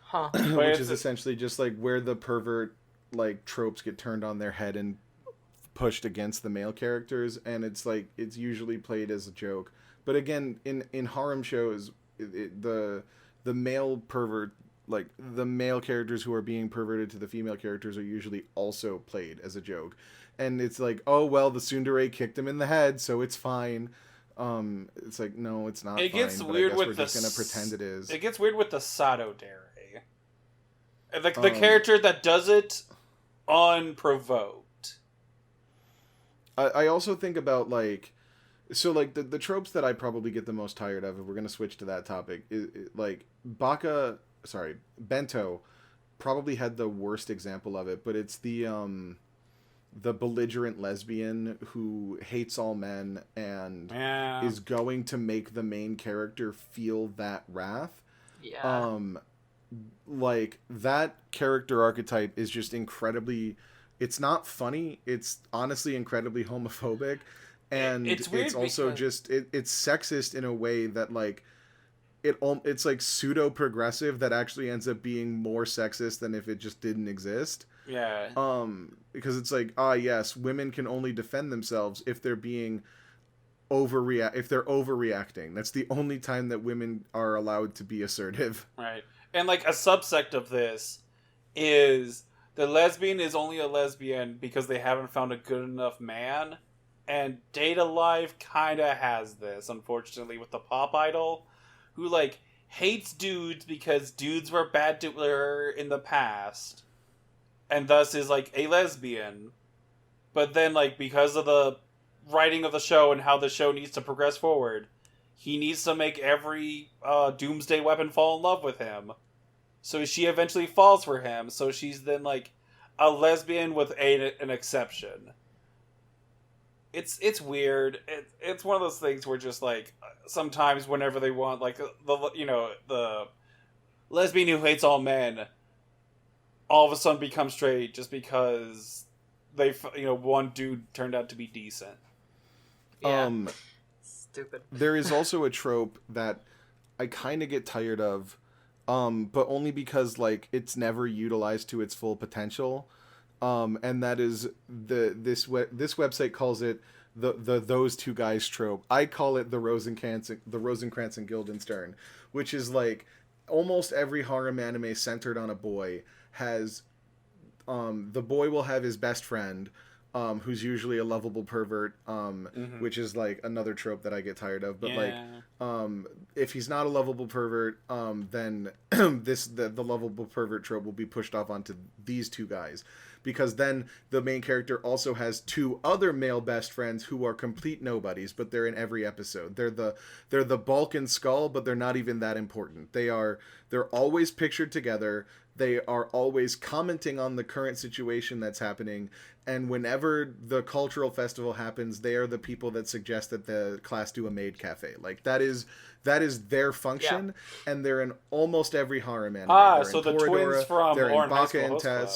Huh. Which is essentially just like where the pervert like tropes get turned on their head and pushed against the male characters, and it's like it's usually played as a joke. But again, in harem shows, the male pervert, like the male characters who are being perverted to the female characters, are usually also played as a joke. And it's like, oh well, the tsundere kicked him in the head, so it's fine. It's like, no, it's not. It gets fine, weird with we're just gonna pretend it is. It gets weird with the Sadodere. The character that does it unprovoked. I also think about like, so like the tropes that I probably get the most tired of, if we're gonna switch to that topic, is like Bento probably had the worst example of it, but it's the belligerent lesbian who hates all men and is going to make the main character feel that wrath. Yeah. Like that character archetype is just incredibly, it's not funny, it's honestly incredibly homophobic, and it's weird also because... just it's sexist in a way that like it's like pseudo progressive that actually ends up being more sexist than if it just didn't exist. Yeah. Because it's like, yes, women can only defend themselves if they're being if they're overreacting. That's the only time that women are allowed to be assertive. Right. And like a subsect of this is the lesbian is only a lesbian because they haven't found a good enough man. And Data Life kind of has this, unfortunately, with the pop idol, who like hates dudes because dudes were bad to her in the past, and thus is like a lesbian. But then like because of the writing of the show and how the show needs to progress forward, he needs to make every doomsday weapon fall in love with him. So she eventually falls for him. So she's then like a lesbian with an exception. It's weird. It's one of those things where just like sometimes whenever they want like the lesbian who hates all men all of a sudden becomes straight just because they one dude turned out to be decent. Yeah. Stupid. There is also a trope that I kind of get tired of, but only because like it's never utilized to its full potential, and that is this website calls it the those two guys trope. I call it the Rosencrantz and Guildenstern, which is like almost every harem anime centered on a boy has the boy will have his best friend, who's usually a lovable pervert, which is like another trope that I get tired of. But like, if he's not a lovable pervert, then the lovable pervert trope will be pushed off onto these two guys, because then the main character also has two other male best friends who are complete nobodies, but they're in every episode. They're the bulk and skull, but they're not even that important. They're always pictured together. They are always commenting on the current situation that's happening, and whenever the cultural festival happens, they are the people that suggest that the class do a maid cafe. Like that is their function, and they're in almost every harem anime. So the twins from Orin High School Host Club.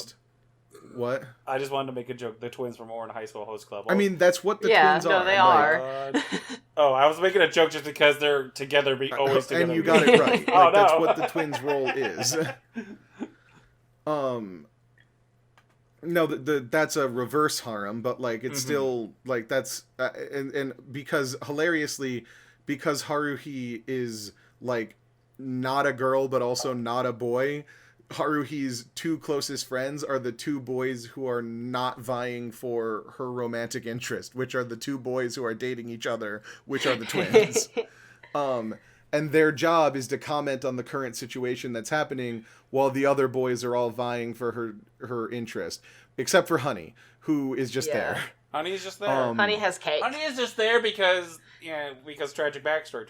What? I just wanted to make a joke. The twins from Orin High School Host Club. I mean, that's what the twins are. Yeah, no, they are. Oh, I was making a joke just because they're together, always together. And you got it right. Oh, no. That's what the twins' role is. No, that's a reverse harem, but like it's still like that's and because hilariously, because Haruhi is like not a girl but also not a boy, Haruhi's two closest friends are the two boys who are not vying for her romantic interest, which are the two boys who are dating each other, which are the twins. And their job is to comment on the current situation that's happening while the other boys are all vying for her interest. Except for Honey, who is just there. Honey's just there. Honey has cake. Honey is just there because tragic backstory.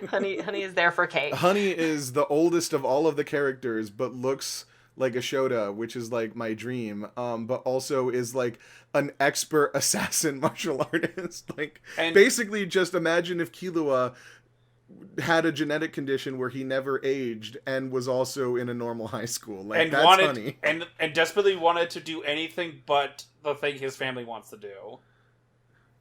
Honey is there for cake. Honey is the oldest of all of the characters, but looks like a Shota, which is like my dream, but also is like an expert assassin martial artist. Like, and basically just imagine if Killua had a genetic condition where he never aged and was also in a normal high school. Like, and that's Honey. And desperately wanted to do anything but the thing his family wants to do.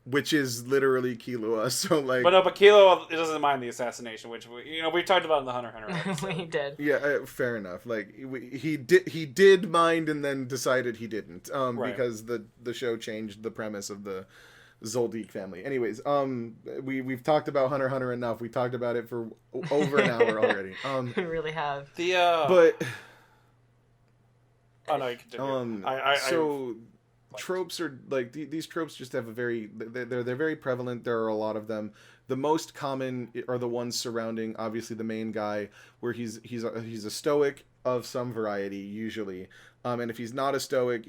Which is literally Killua, so like... But Killua doesn't mind the assassination, which, we talked about in the Hunter x Hunter. We did. Yeah, fair enough. Like, he did mind and then decided he didn't, because the show changed the premise of the Zoldyck family. Anyways, we've talked about Hunter x Hunter enough. We talked about it for over an hour already. We really have. But... Oh, no, you continue. Tropes are like these tropes just have they're very prevalent. There are a lot of them. The most common are the ones surrounding obviously the main guy, where he's a stoic of some variety usually, and if he's not a stoic,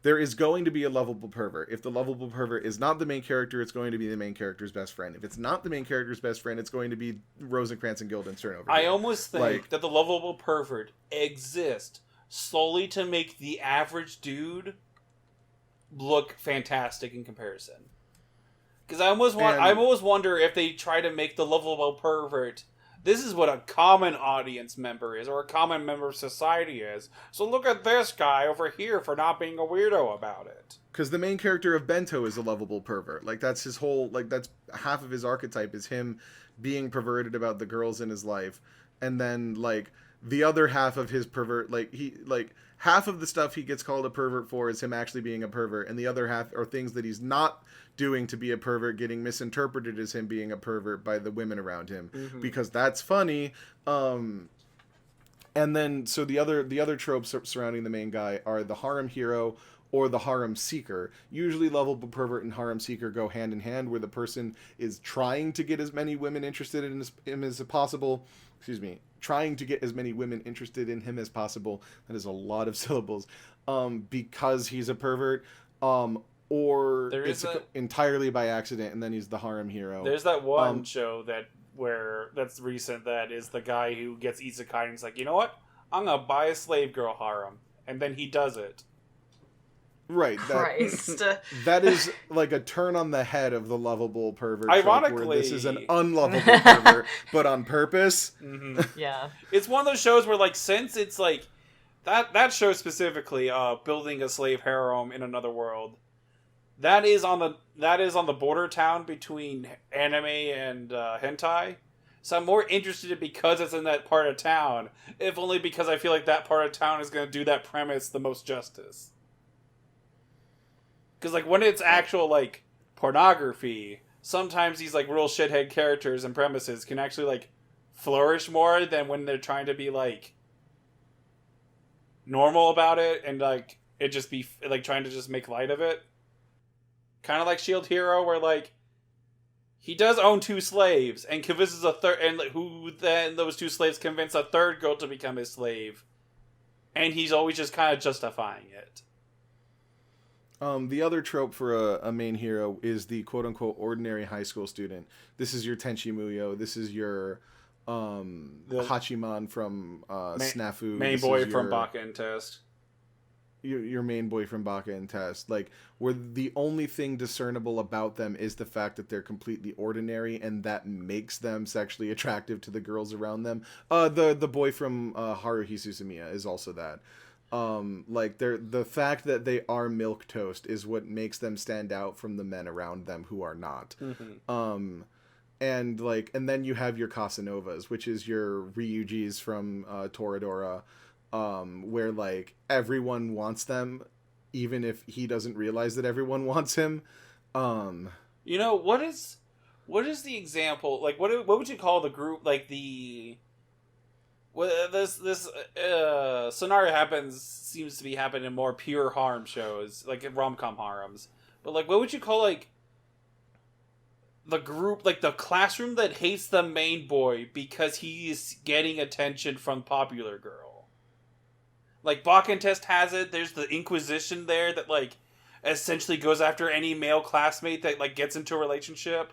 there is going to be a lovable pervert. If the lovable pervert is not the main character, it's going to be the main character's best friend. If it's not the main character's best friend, it's going to be Rosencrantz and Guildenstern over here. I almost think that the lovable pervert exists solely to make the average dude look fantastic in comparison. Because I almost wonder if they try to make the lovable pervert, this is what a common audience member is, or a common member of society is. So look at this guy over here for not being a weirdo about it. Because the main character of Bento is a lovable pervert. Like, that's his whole, like, that's half of his archetype is him being perverted about the girls in his life. And then, like, the other half of his pervert, half of the stuff he gets called a pervert for is him actually being a pervert, and the other half are things that he's not doing to be a pervert getting misinterpreted as him being a pervert by the women around him, because that's funny. And then so the other tropes surrounding the main guy are the harem hero or the harem seeker. Usually lovable pervert and harem seeker go hand in hand, where the person is trying to get as many women interested in him as possible. Trying to get as many women interested in him as possible. That is a lot of syllables. Because he's a pervert. or There it's is entirely by accident, and then he's the harem hero. There's that one show that's recent that is the guy who gets isekai and he's like, you know what? I'm gonna buy a slave girl harem, and then he does it. Right. Christ. That is like a turn on the head of the lovable pervert. Ironically, where this is an unlovable pervert, but on purpose. Mm-hmm. Yeah. It's one of those shows where, like, since it's like that show specifically, building a slave harem in another world, that is on the border town between anime and hentai. So I'm more interested because it's in that part of town, if only because I feel like that part of town is going to do that premise the most justice. Because, like, when it's actual, like, pornography, sometimes these, like, real shithead characters and premises can actually, like, flourish more than when they're trying to be, like, normal about it and, like, it just be, like, trying to just make light of it. Kind of like Shield Hero, where, like, he does own 2 slaves and convinces a third, and who then those 2 slaves convince a third girl to become his slave. And he's always just kind of justifying it. The other trope for a main hero is the quote-unquote ordinary high school student. This is your Tenchi Muyo. This is your Hachiman from Snafu. Main this boy is from Baka and Test. Your main boy from Baka and Test. Like, where the only thing discernible about them is the fact that they're completely ordinary, and that makes them sexually attractive to the girls around them. The boy from Haruhi Suzumiya is also that. Like the fact that they are milquetoast is what makes them stand out from the men around them who are not. Mm-hmm. And then you have your Casanovas, which is your Ryujis from Toradora, where like everyone wants them, even if he doesn't realize that everyone wants him. You know, what is the example? Like, what would you call the group? Like the this scenario seems to be happening in more pure harem shows, like in rom-com harems. But like, what would you call like the group, like the classroom that hates the main boy because he's getting attention from popular girl? Like Bakken Test has it. There's the Inquisition there that like essentially goes after any male classmate that like gets into a relationship.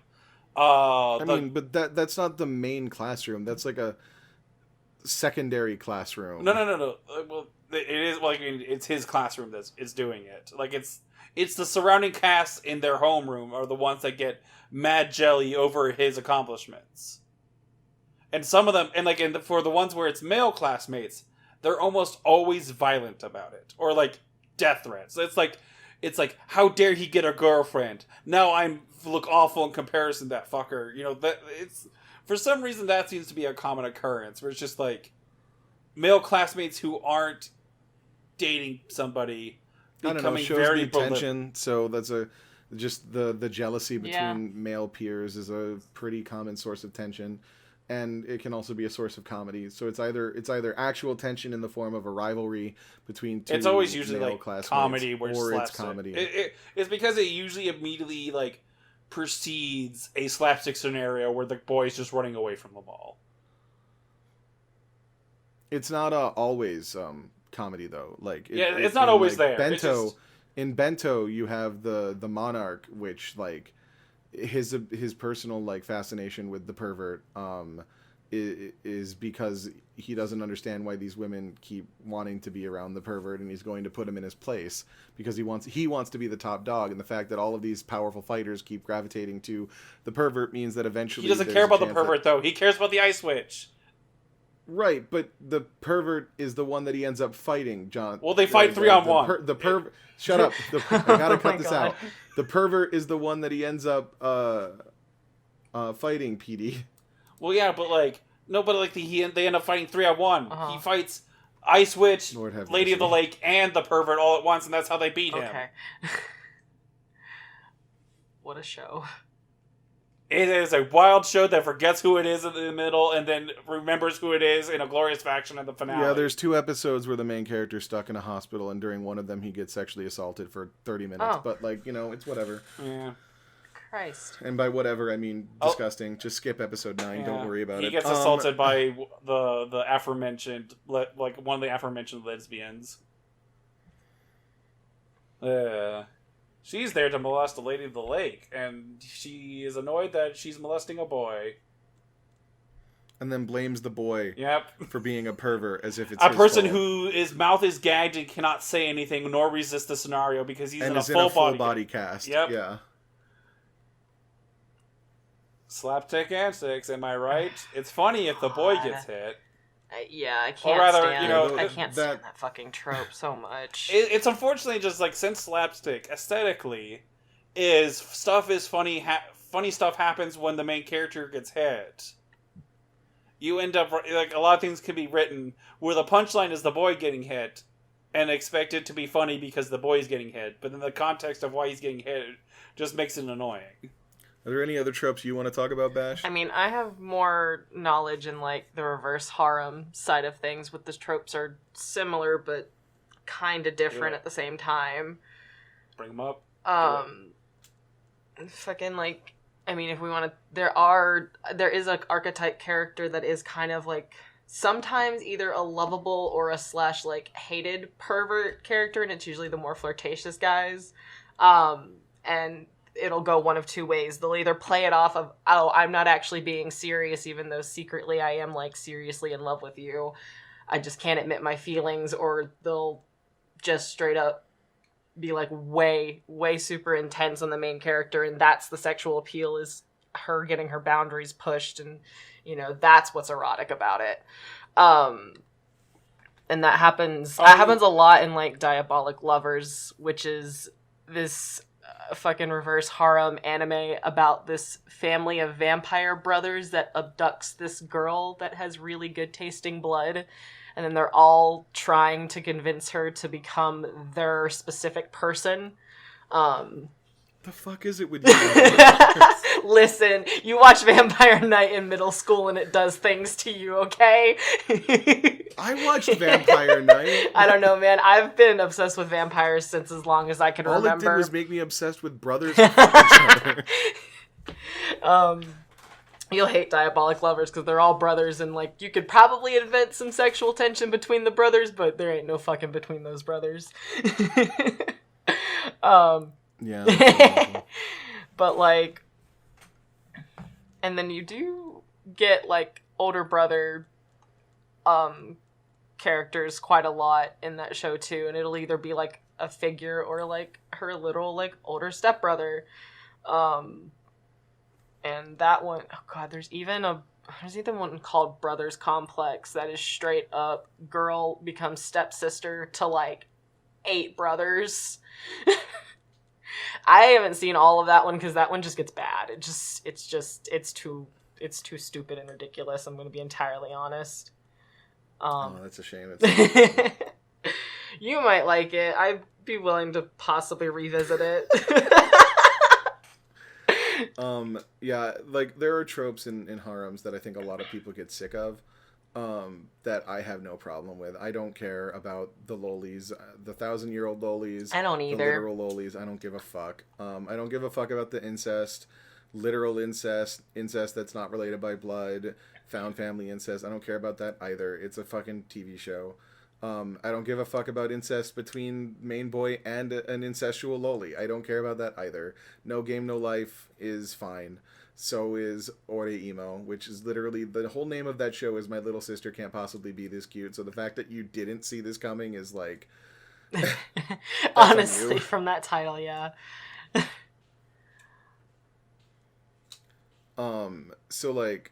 I mean, but that's not the main classroom. That's like a secondary classroom. No. Well, it is like it's his classroom that's doing it. Like it's the surrounding cast in their homeroom are the ones that get mad jelly over his accomplishments. And some of them, and like for the ones where it's male classmates, they're almost always violent about it, or like death threats. It's like how dare he get a girlfriend? Now I'm look awful in comparison to that fucker. You know that it's. For some reason, that seems to be a common occurrence, where it's just, like, male classmates who aren't dating somebody becoming very the tension, so that's just the jealousy between male peers is a pretty common source of tension, and it can also be a source of comedy. So it's either actual tension in the form of a rivalry between two. It's always usually, male like, classmates, comedy, where or it's comedy. It's because it usually immediately, like, precedes a slapstick scenario where the boy's just running away from the ball. It's not always comedy though. Like it's not always like, there. Bento, in Bento, you have the monarch, which like his personal like fascination with the pervert is because he doesn't understand why these women keep wanting to be around the pervert, and he's going to put him in his place because he wants to be the top dog, and the fact that all of these powerful fighters keep gravitating to the pervert means that eventually he doesn't care about the pervert though. He cares about the ice witch. Right, but the pervert is the one that he ends up fighting, John. Well, they fight 3-on-1. The pervert. Shut up. I gotta cut this out. The pervert is the one that he ends up fighting, PD. Well, yeah, but like no, but like they end up fighting 3-on-1. Uh-huh. He fights Ice Witch, Lady of the Lake, and the pervert all at once, and that's how they beat him. Okay. What a show. It is a wild show that forgets who it is in the middle and then remembers who it is in a glorious faction in the finale. Yeah, there's 2 episodes where the main character's stuck in a hospital, and during one of them he gets sexually assaulted for 30 minutes. Oh. But, like, you know, it's whatever. Yeah. Christ. And by whatever, I mean disgusting. Just skip episode 9. Yeah. Don't worry about it. He gets assaulted by the aforementioned, like, one of the aforementioned lesbians. She's there to molest a lady of the lake, and she is annoyed that she's molesting a boy. And then blames the boy for being a pervert, as if it's a his person fault. whose mouth is gagged and cannot say anything nor resist the scenario because he's in a full body cast. Yep. Yeah. Slapstick antics, am I right? It's funny if the boy gets hit. Yeah, I can't I can't stand that fucking trope so much. It's unfortunately just like, since slapstick aesthetically is funny. Funny stuff happens when the main character gets hit. You end up like, a lot of things can be written where the punchline is the boy getting hit, and expect it to be funny because the boy's getting hit, but then the context of why he's getting hit just makes it annoying. Are there any other tropes you want to talk about, Bash? I mean, I have more knowledge in, like, the reverse harem side of things, with the tropes are similar, but kind of different at the same time. Bring them up. Fucking, like, I mean, if we want to, there is an archetype character that is kind of, like, sometimes either a lovable or a / like, hated pervert character, and it's usually the more flirtatious guys. And it'll go one of two ways. They'll either play it off of, oh, I'm not actually being serious, even though secretly I am, like, seriously in love with you. I just can't admit my feelings, or they'll just straight up be, like, way, way super intense on the main character, and that's the sexual appeal, is her getting her boundaries pushed, and, you know, that's what's erotic about it. And that happens a lot in, like, Diabolic Lovers, which is this fucking reverse harem anime about this family of vampire brothers that abducts this girl that has really good tasting blood, and then they're all trying to convince her to become their specific person. The fuck is it with you? Listen, you watch Vampire Night in middle school and it does things to you, okay? I watched Vampire Night. I don't know, man. I've been obsessed with vampires since as long as I can remember. All it did was make me obsessed with brothers who fuck each other. You'll hate Diabolic Lovers because they're all brothers, and, like, you could probably invent some sexual tension between the brothers, but there ain't no fucking between those brothers. Yeah. But, like, and then you do get, like, older brother characters quite a lot in that show too, and it'll either be, like, a figure or, like, her little, like, older stepbrother. And that one, oh god, there's even one called Brothers Complex that is straight up girl becomes stepsister to, like, 8 brothers. I haven't seen all of that one because that one just gets bad. It's too stupid and ridiculous. I'm going to be entirely honest. That's a shame. You might like it. I'd be willing to possibly revisit it. Yeah, like, there are tropes in harems that I think a lot of people get sick of, that I have no problem with. I don't care about the lolis, the 1,000-year-old lolis. I don't either. The literal lolis. I don't give a fuck. I don't give a fuck about the incest, literal incest that's not related by blood, found family incest. I don't care about that either. It's a fucking TV show. I don't give a fuck about incest between main boy and an incestual loli. I don't care about that either. No Game, No Life is fine. So is Ore Emo, which is literally, the whole name of that show is My Little Sister Can't Possibly Be This Cute. So the fact that you didn't see this coming is, like... Honestly, from that title, yeah. So, like,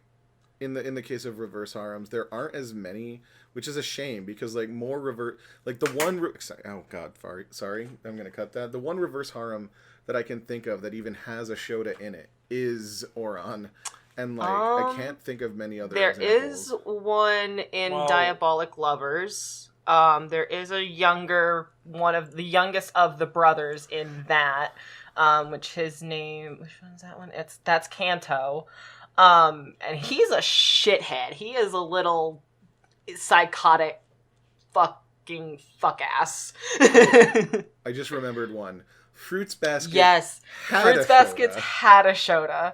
in the case of reverse harems, there aren't as many, which is a shame, because, like, more reverse... Like, the one... Oh, God, sorry. I'm gonna cut that. The one reverse harem that I can think of that even has a Shota in it is Oran. And, like, I can't think of many other examples. There is one in Diabolic Lovers. There is a one of the youngest of the brothers in that, which his name... Which one's that one? That's Kanto. And he's a shithead. He is a little psychotic fucking fuck-ass. I just remembered one. Fruits Basket. Yes, Fruits Baskets had a Shota.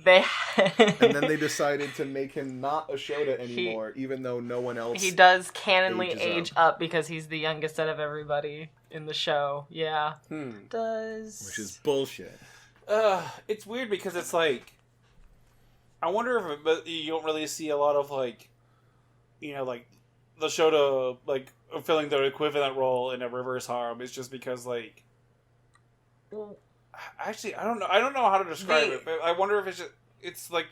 They and then they decided to make him not a Shota anymore, even though no one else. He does canonly ages age up because he's the youngest out of everybody in the show. Yeah, does which is bullshit. It's weird because it's like, I wonder if you don't really see a lot of like, like the Shota like filling their equivalent role in a reverse harem. It's just because like. Actually, I don't know how to describe it, but I wonder if it's like...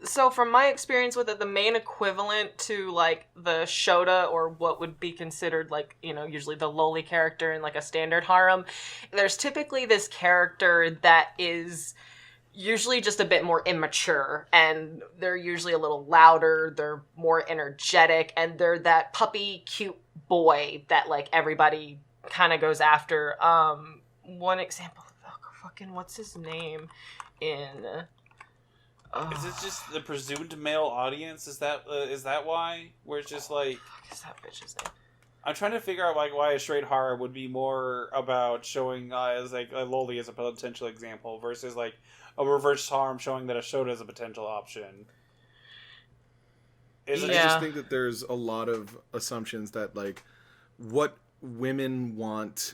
So from my experience with it, the main equivalent to, like, the Shota, or what would be considered, like, usually the lowly character in, like, a standard harem, there's typically this character that is usually just a bit more immature, and they're usually a little louder, they're more energetic, and they're that puppy, cute boy that, like, everybody kind of goes after. One example, what's his name in... Is it just the presumed male audience? Is that why? Where it's just like... What is that bitch's name? I'm trying to figure out like why a straight harem would be more about showing as like a loli as a potential example versus like a reverse harem showing that a Shota is a potential option. I just think that there's a lot of assumptions that like what women want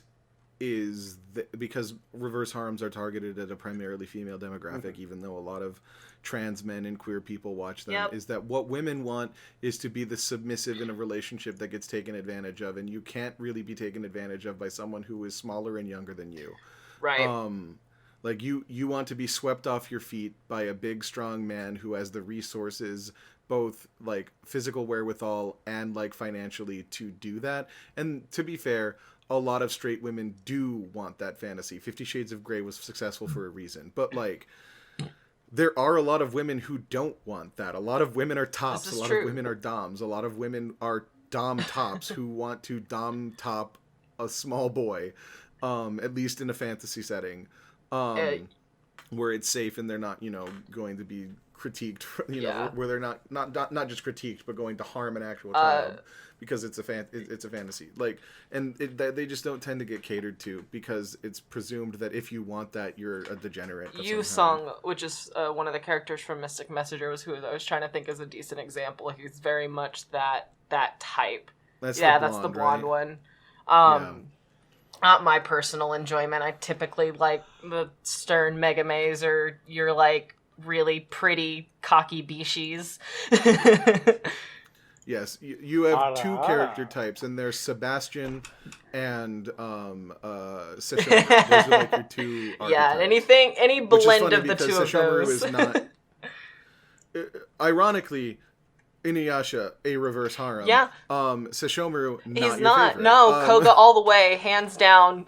is because reverse harems are targeted at a primarily female demographic, even though a lot of trans men and queer people watch them, is that what women want is to be the submissive in a relationship that gets taken advantage of, and you can't really be taken advantage of by someone who is smaller and younger than you. Right. Like you want to be swept off your feet by a big, strong man who has the resources, both like physical wherewithal and like financially, to do that. And to be fair, a lot of straight women do want that fantasy. 50 Shades of Grey was successful for a reason. But, like, there are a lot of women who don't want that. A lot of women are tops. A lot of women are doms. A lot of women are dom tops who want to dom top a small boy, at least in a fantasy setting, where it's safe and they're not, going to be critiqued, where they're not just critiqued, but going to harm an actual child. Because it's a fantasy, like, and they just don't tend to get catered to because it's presumed that if you want that, you're a degenerate. Yu Sung, which is one of the characters from Mystic Messenger, was who I was trying to think is a decent example. He's very much that type. That's the blonde one. Not my personal enjoyment. I typically like the stern Megamays or your like really pretty cocky Bishis. Yes, you have two character types, and there's Sebastian and Sesshomaru. Those are like your two archetypes. Yeah, any blend of the two of Sesshomaru those. Is not... Ironically, Inuyasha, a reverse harem. Yeah. Sesshomaru, not He's your not. favorite. No, Koga all the way, hands down.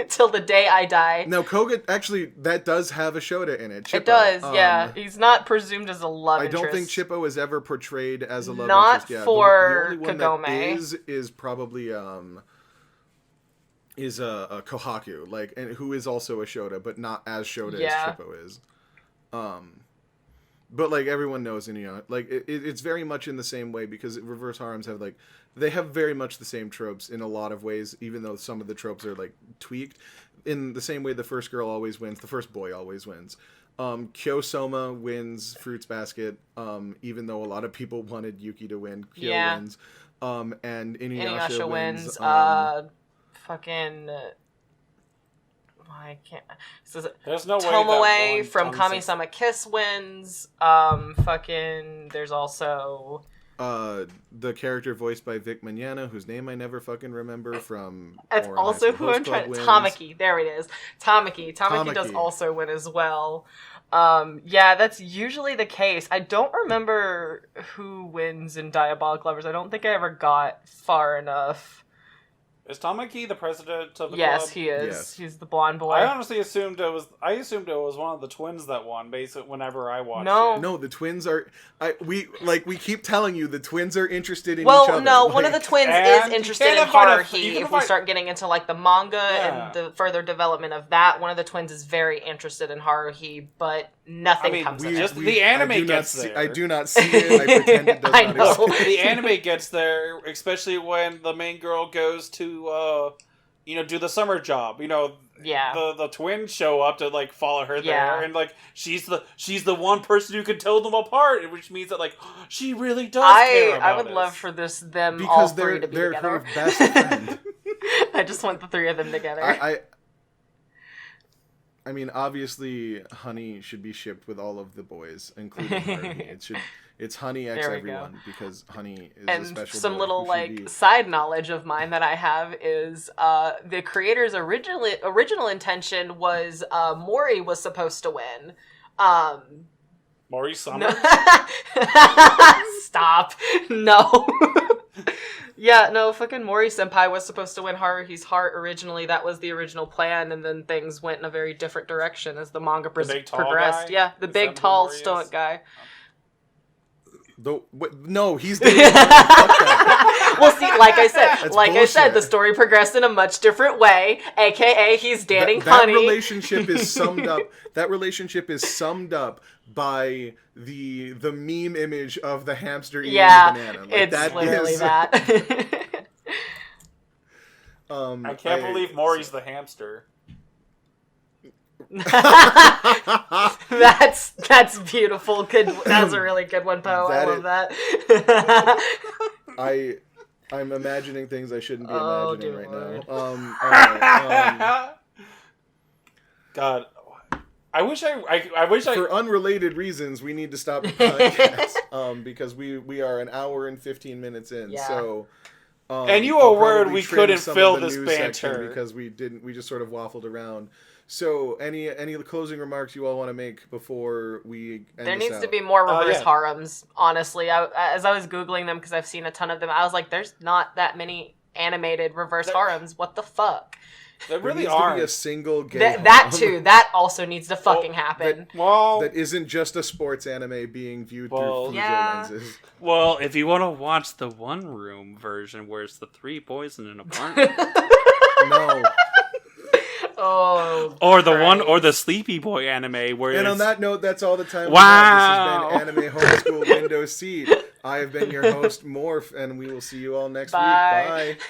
Till the day I die. Now, Koga, actually, that does have a Shota in it. Chippo. It does, yeah. He's not presumed as a love interest. I don't think Chippo is ever portrayed as a love interest. Not for the only Kagome. One that is probably is a Kohaku, like, and who is also a Shota, but not as Shota as Chippo is. But like everyone knows Inuyasha, like it's very much in the same way because reverse harems have like they have very much the same tropes in a lot of ways, even though some of the tropes are like tweaked. In the same way, the first girl always wins, the first boy always wins. Kyo-Soma wins Fruits Basket, even though a lot of people wanted Yuki to win. Kyo wins, and Inuyasha wins. Fucking. I can't. There's no way Tomoe from Kami-sama Kiss wins. There's also the character voiced by Vic Mignogna, whose name I never fucking remember from. That's also who I'm trying. Tamaki, there it is. Tamaki does also win as well. That's usually the case. I don't remember who wins in Diabolic Lovers. I don't think I ever got far enough. Is Tamaki the president of the club? Yes, he is. Yes. He's the blonde boy. I honestly assumed it was one of the twins that won. Basically, whenever I watched it. No, the twins are. We keep telling you the twins are interested in each other. Well, no, one of the twins is interested in Haruhi. If we start getting into like the manga and the further development of that, one of the twins is very interested in Haruhi, but nothing comes of it. Just the anime gets there. I do not see it. I pretend it does not exist. The anime gets there, especially when the main girl goes to do the summer job. Yeah. The twins show up to like follow her Yeah. there, and like she's the one person who can tell them apart, which means that like she really does care about I would us. love for them Because all three to be they're together. her best friend. I just want the three of them together. I mean, obviously, Honey should be shipped with all of the boys, including Harvey. It's Honey X There we go. everyone because Honey is And a special some boy little who should be- side knowledge of mine that I have is the creator's original intention was Mori was supposed to win. Maury Summers. Stop. No. Yeah, no, fucking Mori Senpai was supposed to win Haruhi's heart originally. That was the original plan, and then things went in a very different direction as the manga big, tall progressed. guy? Yeah, the Is big, that who tall, Mori is? stoic guy. No, he's dating Honey. Fuck that. Well, see, like I said, That's I said, the bullshit. story progressed in a much different way. AKA, he's dating that Honey. relationship is summed up. That relationship is summed up by the meme image of the hamster eating Yeah, the banana. Like, it's that literally is- that. I can't believe Maury's the hamster. That's beautiful. Good. That's a really good one, Poe. I love that. I'm imagining things I shouldn't be Oh, imagining dear right Lord. now. Alright, God, I wish I for unrelated reasons, we need to stop the podcast because we are an hour and 15 minutes in. Yeah. So, And you I'll were worried probably we trim couldn't some of fill the this news section banter. because we just sort of waffled around. So, any closing remarks you all want to make before we end There this needs out? to be more reverse yeah. harems. Honestly, as I was googling them because I've seen a ton of them, I was like, "There's not that many animated reverse harems. What the fuck?" There There really needs to be aren't. a single gay That harem too. That also needs to fucking happen. that isn't just a sports anime being viewed Well, through Fujo yeah. lenses. Well, if you want to watch the one room version where it's the three boys in an apartment, No. Oh. or the one, Christ. or the Sleepy Boy anime where And it's on that note, that's all the time Wow. we have. This has been Anime Homeschool Window Seat. I have been your host, Morph, and we will see you all next Bye. week. Bye.